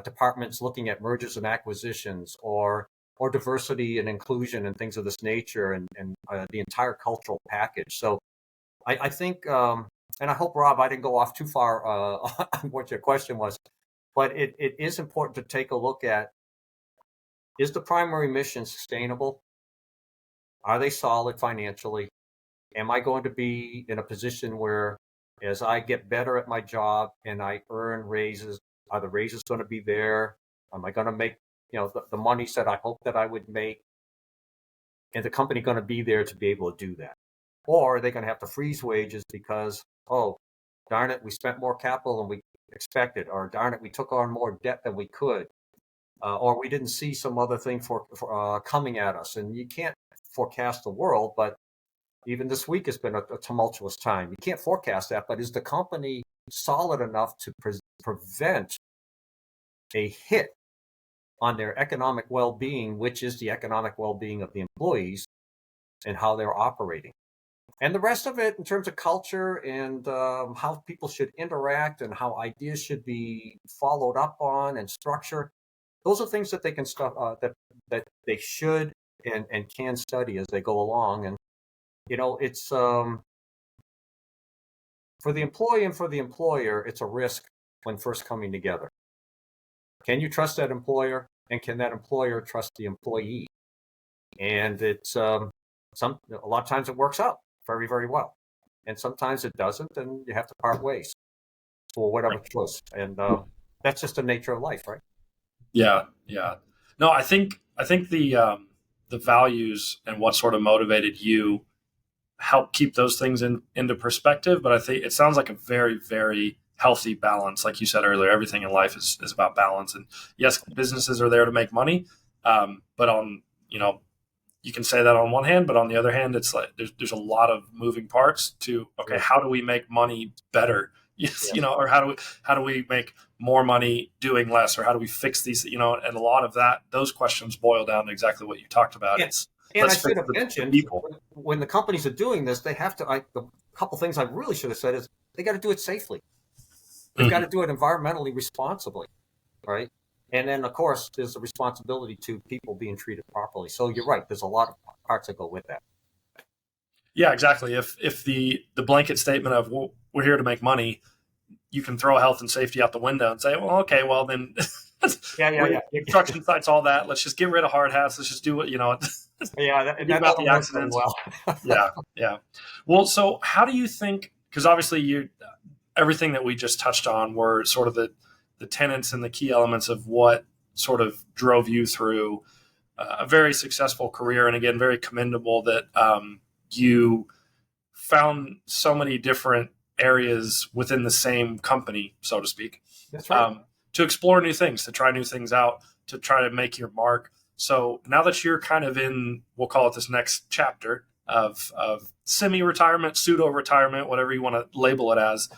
departments looking at mergers and acquisitions, or diversity and inclusion and things of this nature, and the entire cultural package. So I think, and I hope, Rob, I didn't go off too far on what your question was, but it is important to take a look at, is the primary mission sustainable? Are they solid financially? Am I going to be in a position where, as I get better at my job and I earn raises, are the raises going to be there? Am I going to make, the money that I hope that I would make? And the company going to be there to be able to do that? Or are they going to have to freeze wages because, oh, darn it, we spent more capital than we expected, or darn it, we took on more debt than we could, or we didn't see some other thing for coming at us. And you can't forecast the world, but even this week has been a tumultuous time. You can't forecast that, but is the company solid enough to prevent a hit on their economic well-being, which is the economic well-being of the employees and how they're operating? And the rest of it, in terms of culture and how people should interact and how ideas should be followed up on and structure, those are things that they can that they should and can study as they go along. And it's for the employee and for the employer, it's a risk when first coming together. Can you trust that employer, and can that employer trust the employee? And it's a lot of times it works out very, very well, and sometimes it doesn't, and you have to part ways for whatever choice. And that's just the nature of life, right? Yeah. No, I think the values and what sort of motivated you help keep those things into perspective. But I think it sounds like a very, very healthy balance. Like you said earlier, everything in life is about balance. And yes, businesses are there to make money. But you can say that on one hand, but on the other hand, it's like there's a lot of moving parts to, okay, Yeah. how do we make money better? Yes, or how do we make more money doing less, or how do we fix these, and a lot of those questions boil down to exactly what you talked about. Yeah. And I let's should fix have the mentioned people. when the companies are doing this, they have to. The couple things I really should have said is they got to do it safely. They've got Mhm. to do it environmentally responsibly, right? And then, of course, there's a responsibility to people being treated properly. So you're right. There's a lot of parts that go with that. Yeah, exactly. If the blanket statement of well, we're here to make money, you can throw health and safety out the window and say, well, okay, well then, Yeah. construction sites, all that. Let's just get rid of hard hats. Let's just do what Yeah, forget that about doesn't the work very accidents. well. Yeah, yeah. Well, so how do you think? Because obviously, everything that we just touched on were sort of the tenets and the key elements of what sort of drove you through a very successful career, and again, very commendable that you found so many different areas within the same company, so to speak, That's right. to explore new things, to try new things out, to try to make your mark. So now that you're kind of in, we'll call it this next chapter of semi-retirement, pseudo-retirement, whatever you want to label it as,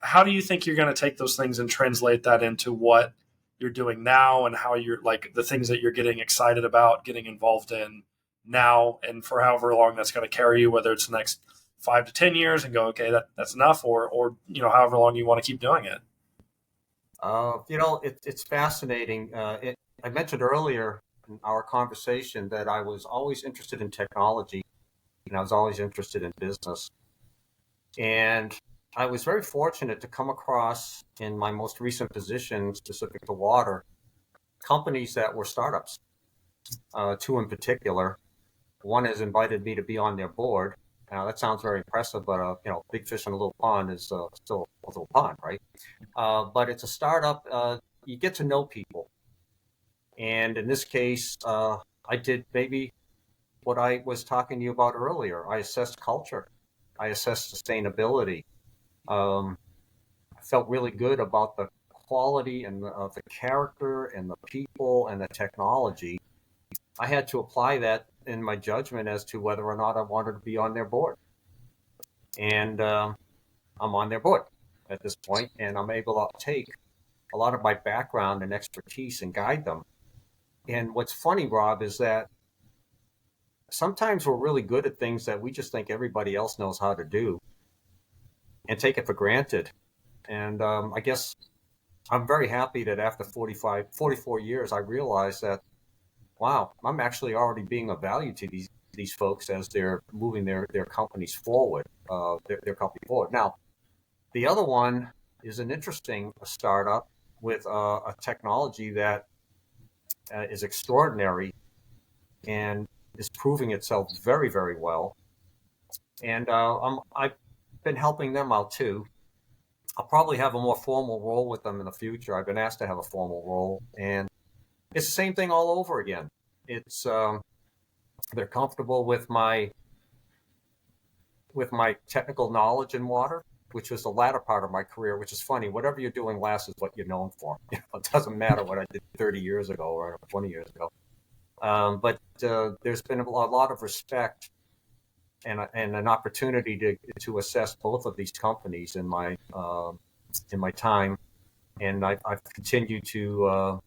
how do you think you're going to take those things and translate that into what you're doing now and how you're like the things that you're getting excited about, getting involved in now and for however long that's going to carry you, whether it's the next 5 to 10 years and go, okay, that's enough, or however long you want to keep doing it. It's fascinating. I mentioned earlier in our conversation that I was always interested in technology and I was always interested in business. And I was very fortunate to come across in my most recent position, specific to water, companies that were startups, two in particular. One has invited me to be on their board. Now, that sounds very impressive, but big fish in a little pond is still a little pond, right? But it's a startup. You get to know people, and in this case, I did maybe what I was talking to you about earlier. I assessed culture, I assessed sustainability. Um, I felt really good about the quality and of the character and the people and the technology. I had to apply that in my judgment as to whether or not I wanted to be on their board. And I'm on their board at this point, and I'm able to take a lot of my background and expertise and guide them. And what's funny, Rob, is that sometimes we're really good at things that we just think everybody else knows how to do and take it for granted. And I guess I'm very happy that after 44 years, I realized that, wow, I'm actually already being of value to these folks as they're moving their companies forward, their company forward. Now, the other one is an interesting startup with a technology that is extraordinary and is proving itself very, very well. And I've been helping them out too. I'll probably have a more formal role with them in the future. I've been asked to have a formal role, and it's the same thing all over again. It's they're comfortable with my technical knowledge in water, which was the latter part of my career, which is funny. Whatever you're doing last is what you're known for. It doesn't matter what I did 30 years ago or 20 years ago. But there's been a lot of respect and an opportunity to assess both of these companies in my time, and I've continued to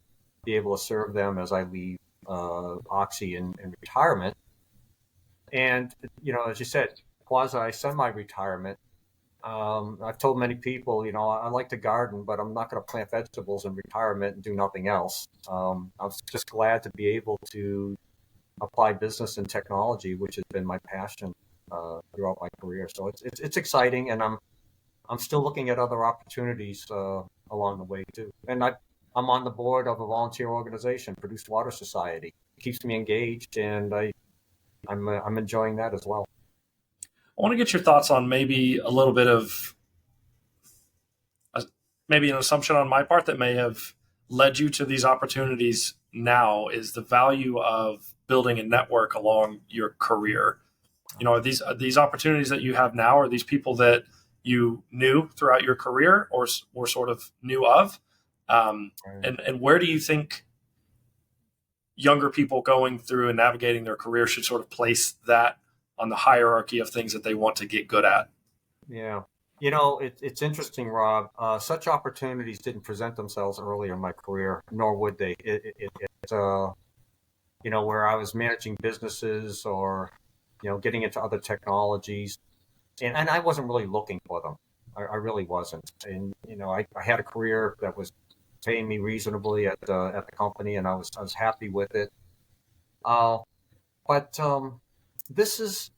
be able to serve them as I leave Oxy in retirement. And as you said, quasi semi-retirement. I've told many people, I like to garden, but I'm not going to plant vegetables in retirement and do nothing else. I was just glad to be able to apply business and technology, which has been my passion throughout my career. So it's exciting, and I'm still looking at other opportunities along the way too. And I'm on the board of a volunteer organization, Produced Water Society. It keeps me engaged, and I'm enjoying that as well. I want to get your thoughts on maybe a little bit of maybe an assumption on my part that may have led you to these opportunities now is the value of building a network along your career. Are these opportunities that you have now, are these people that you knew throughout your career or sort of knew of? Right. And where do you think younger people going through and navigating their career should sort of place that on the hierarchy of things that they want to get good at? Yeah. It's interesting, Rob. Such opportunities didn't present themselves earlier in my career, nor would they. where I was managing businesses or, getting into other technologies. And I wasn't really looking for them. I really wasn't. And, I had a career that was paying me reasonably at the company, and I was happy with it. Uh, but this is,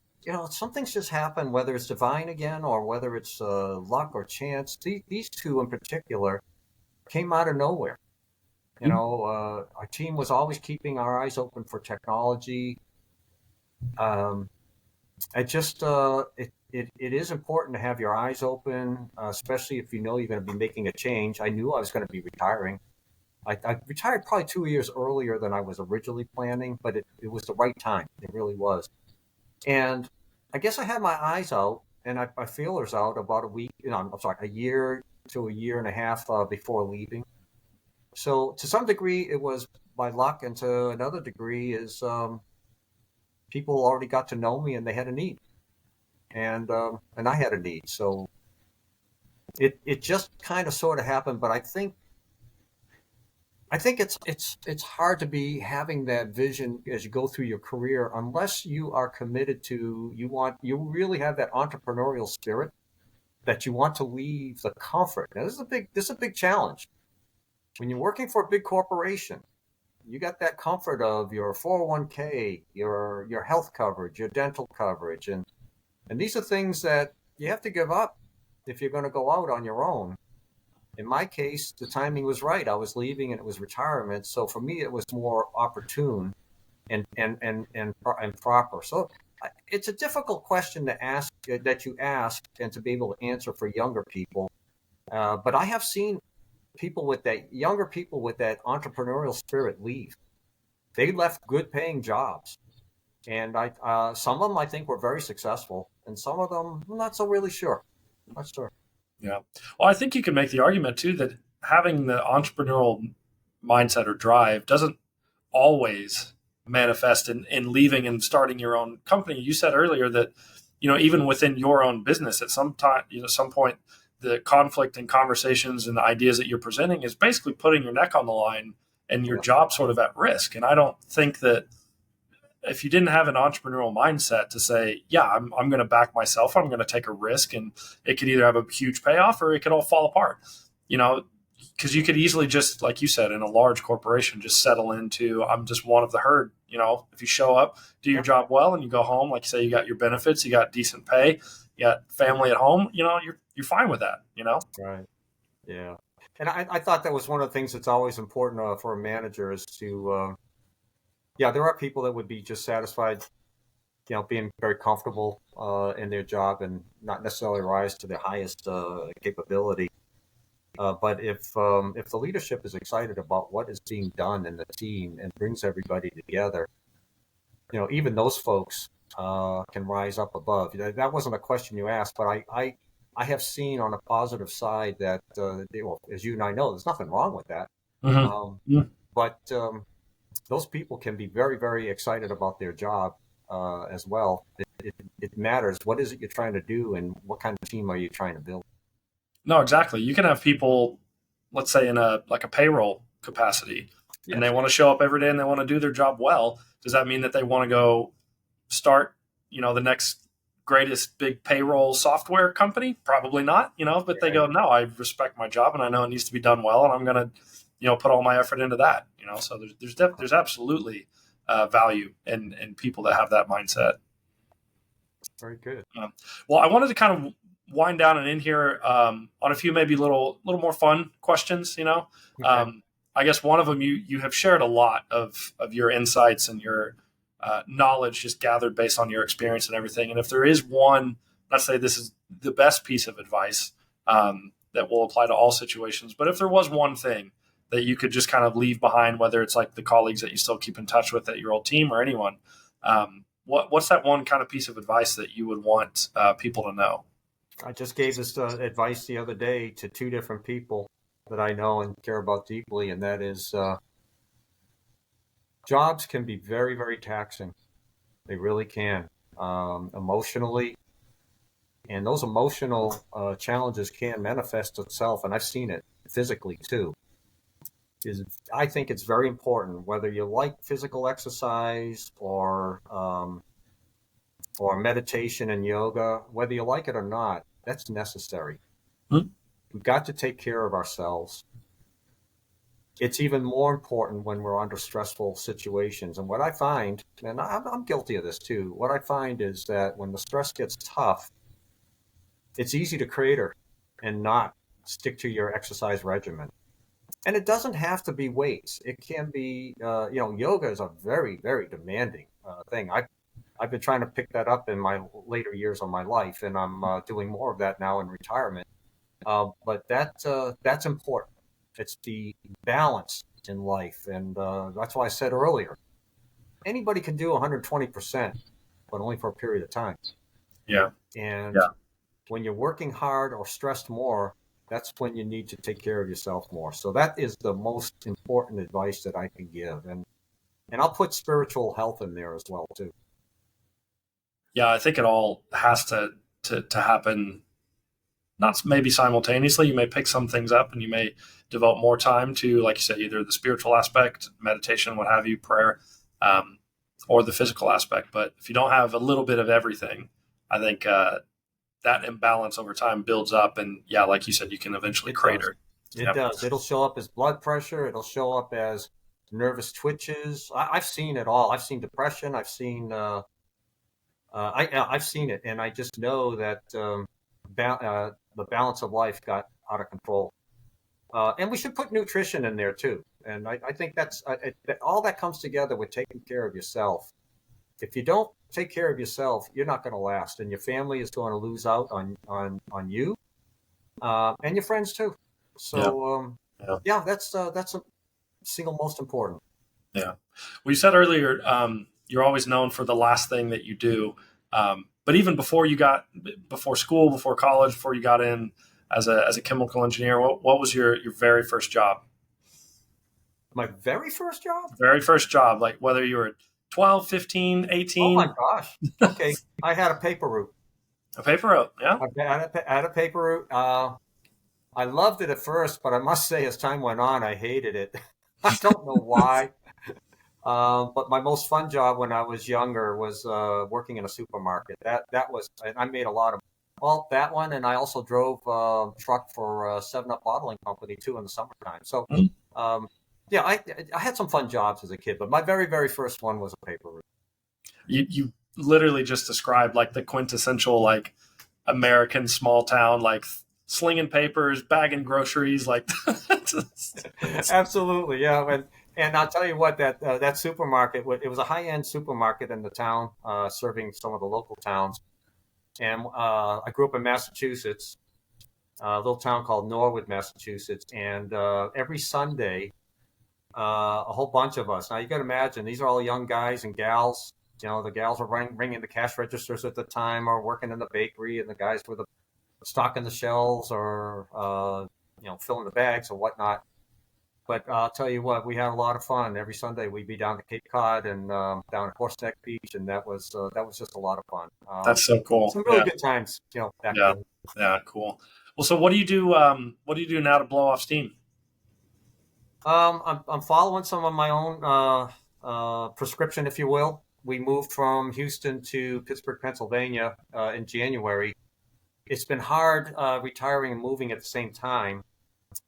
some things just happen, whether it's divine again or whether it's luck or chance. These two in particular came out of nowhere. Our team was always keeping our eyes open for technology. Um, I just it is important to have your eyes open, especially if you know you're going to be making a change. I knew I was going to be retiring. I retired probably 2 years earlier than I was originally planning, but it was the right time. It really was. And I guess I had my eyes out and my feelers out about a week, I'm sorry, a year to a year and a half before leaving. So to some degree, it was by luck, and to another degree is people already got to know me and they had a need, and I had a need. So it just kind of sort of happened. But I think it's hard to be having that vision as you go through your career unless you are committed to you really have that entrepreneurial spirit that you want to leave the comfort. Now this is a big challenge. When you're working for a big corporation, you got that comfort of your 401k, your health coverage, your dental coverage, and these are things that you have to give up if you're going to go out on your own. In my case, the timing was right. I was leaving and it was retirement. So for me, it was more opportune and proper. So it's a difficult question to ask that you ask and to be able to answer for younger people. But I have seen younger people with that entrepreneurial spirit leave. They left good paying jobs. And some of them I think were very successful, and some of them I'm not so really sure. I'm not sure. Yeah. Well, I think you can make the argument too that having the entrepreneurial mindset or drive doesn't always manifest in leaving and starting your own company. You said earlier that, even within your own business at some time, some point, the conflict and conversations and the ideas that you're presenting is basically putting your neck on the line and your Yeah. job sort of at risk. And I don't think that if you didn't have an entrepreneurial mindset to say, yeah, I'm going to back myself, I'm going to take a risk, and it could either have a huge payoff or it could all fall apart, because you could easily just, like you said, in a large corporation, just settle into, I'm just one of the herd. If you show up, do your Yeah. job well, and you go home, like you say, you got your benefits, you got decent pay, you got family at home, you're fine with that. Right. Yeah. And I thought that was one of the things that's always important for a manager is yeah, there are people that would be just satisfied, being very comfortable in their job and not necessarily rise to their highest capability. But if the leadership is excited about what is being done in the team and brings everybody together, even those folks can rise up above. That wasn't a question you asked, but I have seen on a positive side that, well, as you and I know, there's nothing wrong with that. Um, Mm-hmm. but those people can be very, very excited about their job as well. It matters. What is it you're trying to do, and what kind of team are you trying to build? No, exactly. You can have people, let's say in a payroll capacity, and they Yes. want to show up every day and they want to do their job well. Does that mean that they want to go start, the next greatest big payroll software company? Probably not, but they Right. go, no, I respect my job and I know it needs to be done well, and I'm going to, put all my effort into that. So there's absolutely value in people that have that mindset. Very good. Well, I wanted to kind of wind down and end here on a few maybe little more fun questions. Okay. I guess one of them, you have shared a lot of your insights and your knowledge just gathered based on your experience and everything. And if there is one, let's say this is the best piece of advice that will apply to all situations, but if there was one thing that you could just kind of leave behind, whether it's like the colleagues that you still keep in touch with at your old team or anyone, what's that one kind of piece of advice that you would want people to know? I just gave this advice the other day to two different people that I know and care about deeply, and that is jobs can be very, very taxing. They really can, emotionally, and those emotional challenges can manifest itself, and I've seen it physically too. is I think it's very important, whether you like physical exercise or meditation and yoga, whether you like it or not, that's necessary. Hmm? We've got to take care of ourselves. It's even more important when we're under stressful situations. And what I find, and I'm guilty of this too, what I find is that when the stress gets tough, it's easy to crater and not stick to your exercise regimen. And it doesn't have to be weights. It can be, yoga is a very, very demanding thing. I've been trying to pick that up in my later years of my life, and I'm doing more of that now in retirement. But that's important. It's the balance in life, and that's why I said earlier, anybody can do 120%, but only for a period of time. Yeah. And Yeah. when you're working hard or stressed more, that's when you need to take care of yourself more. So that is the most important advice that I can give, and I'll put spiritual health in there as well too. Yeah. I think it all has to happen, not maybe simultaneously. You may pick some things up and you may devote more time to, like you said, either the spiritual aspect, meditation, what have you, prayer, um, or the physical aspect. But if you don't have a little bit of everything, I think that imbalance over time builds up. And yeah, like you said, you can eventually It does. crater. It Yep. does. It'll show up as blood pressure. It'll show up as nervous twitches. I've seen it all. I've seen depression. I've seen it, and I just know that the balance of life got out of control. And we should put nutrition in there too. And I think that all that comes together with taking care of yourself. If you don't take care of yourself, you're not going to last, and your family is going to lose out on you and your friends too. Yeah. So Yeah. yeah, that's the single most important. Yeah. Well, you said earlier, you're always known for the last thing that you do. But even before school, before college, before you got in as a chemical engineer, what was your very first job? My very first job? Very first job, like whether you were 12, 15, Oh my 18, gosh. Okay, I had a paper route. a paper route. Yeah. I had a paper route. I loved it at first, but I must say, as time went on, I hated it. I don't know why. But my most fun job when I was younger was working in a supermarket. That was, and I made a lot of, well, that one, and I also drove a truck for a 7-Up bottling company too in the summertime. So, Mhm. um, yeah, I had some fun jobs as a kid, but my very, very first one was a paper route. You literally just described like the quintessential like American small town, like slinging papers, bagging groceries, like Absolutely, yeah. And I'll tell you what, that supermarket, it was a high-end supermarket in the town, serving some of the local towns. And I grew up in Massachusetts, a little town called Norwood, Massachusetts. And every Sunday, a whole bunch of us. Now you got to imagine, these are all young guys and gals. You know, the gals were ringing the cash registers at the time, or working in the bakery, and the guys were stocking the shelves, or filling the bags or whatnot. But I'll tell you what, we had a lot of fun. Every Sunday we'd be down to Cape Cod and down at Horseneck Beach, and that was just a lot of fun. that's so cool. Some really good times, back Yeah. then. Yeah. Cool. Well, so what do you do? What do you do now to blow off steam? I'm following some of my own prescription, if you will. We moved from Houston to Pittsburgh, Pennsylvania in January. It's been hard retiring and moving at the same time,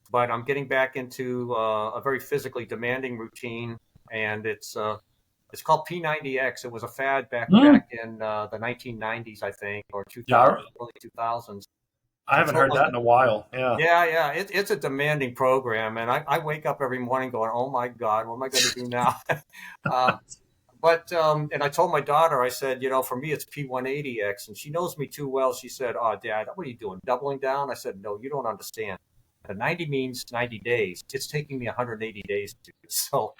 but I'm getting back into a very physically demanding routine, and it's called P90X. It was a fad Mm. back in the 1990s, I think, or Yeah, 2000, early 2000s. I I haven't told heard my that in a while. Yeah. Yeah, yeah, it's a demanding program, and I wake up every morning going, "Oh my God, what am I going to do now?" uh, and I told my daughter, I said, for me, it's P180X, and she knows me too well. She said, "Oh, Dad, what are you doing? Doubling down?" I said, "No, you don't understand. The 90 means 90 days. It's taking me 180 days to do it." So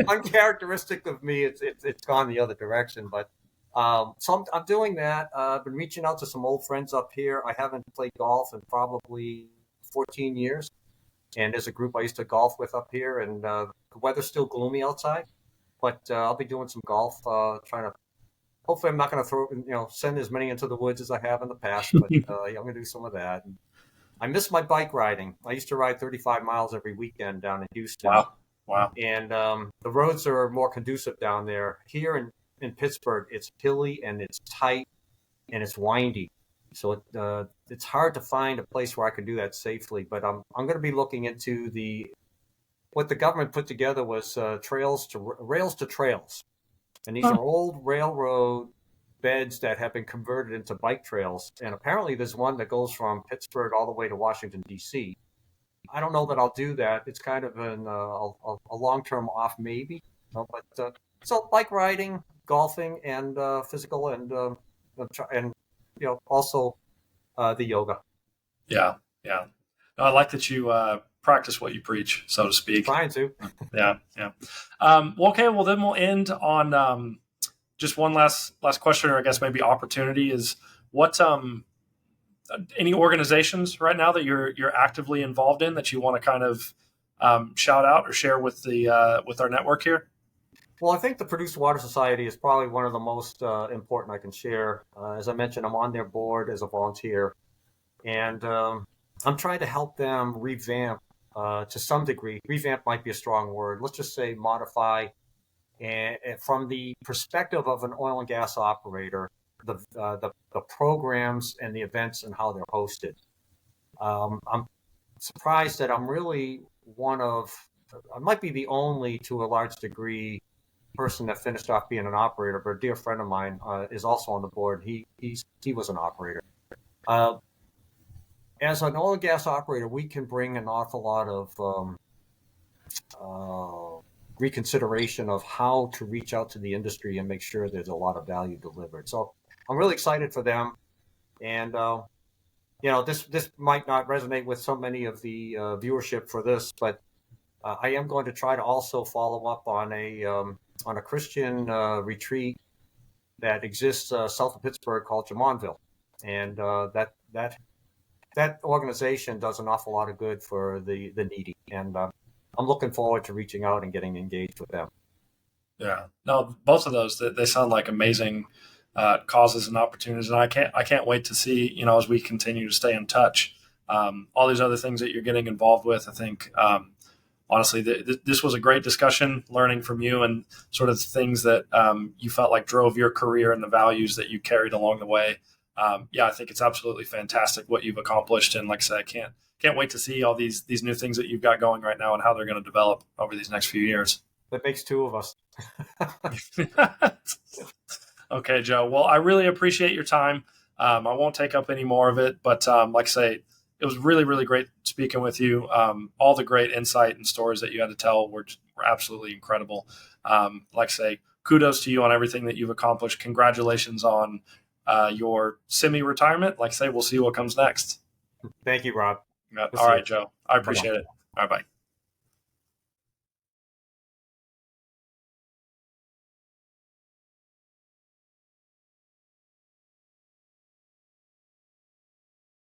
uncharacteristic of me, it's gone the other direction. But so I'm doing that. I've been reaching out to some old friends up here. I haven't played golf in probably 14 years. And there's a group I used to golf with up here, and the weather's still gloomy outside. But I'll be doing some golf, trying to. Hopefully, I'm not going to send as many into the woods as I have in the past. But yeah, I'm going to do some of that. I miss my bike riding. I used to ride 35 miles every weekend down in Houston. Wow. Wow. And the roads are more conducive down there. Here in Pittsburgh, it's hilly and it's tight and it's windy. So it's hard to find a place where I can do that safely. But I'm going to be looking into what the government put together was rails to trails. And these are old railroad beds that have been converted into bike trails. And apparently there's one that goes from Pittsburgh all the way to Washington, D.C. I don't know that I'll do that. It's kind of a long-term off maybe. But so bike riding, golfing, and physical, and also the yoga. Yeah. Yeah. No, I like that you practice what you preach, so to speak. Trying to. Yeah. Yeah. Well, okay. Well, then we'll end on just one last question, or I guess maybe opportunity is what any organizations right now that you're actively involved in that you want to kind of shout out or share with our network here? Well, I think the Produced Water Society is probably one of the most important I can share. As I mentioned, I'm on their board as a volunteer, and I'm trying to help them revamp to some degree. Revamp might be a strong word. Let's just say modify, and from the perspective of an oil and gas operator, the programs and the events and how they're hosted. I'm surprised that I'm really I might be the only, to a large degree, person that finished off being an operator, but a dear friend of mine is also on the board. He was an operator. As an oil and gas operator, we can bring an awful lot of reconsideration of how to reach out to the industry and make sure there's a lot of value delivered. So I'm really excited for them. And, this might not resonate with so many of the viewership for this, but I am going to try to also follow up on a Christian retreat that exists south of Pittsburgh called Jamonville. And that organization does an awful lot of good for the needy. And I'm looking forward to reaching out and getting engaged with them. Yeah, no, both of those, they sound like amazing causes and opportunities, and I can't wait to see, as we continue to stay in touch, all these other things that you're getting involved with. I think honestly, this was a great discussion, learning from you and sort of things that you felt like drove your career and the values that you carried along the way. I think it's absolutely fantastic what you've accomplished, and like I said, I can't wait to see all these new things that you've got going right now and how they're going to develop over these next few years. That makes two of us. Okay, Joe. Well, I really appreciate your time. I won't take up any more of it, but like I say, it was really, really great speaking with you. All the great insight and stories that you had to tell were absolutely incredible. Like I say, kudos to you on everything that you've accomplished. Congratulations on your semi-retirement. Like I say, we'll see what comes next. Thank you, Rob. All right, Joe. I appreciate it. All right, bye.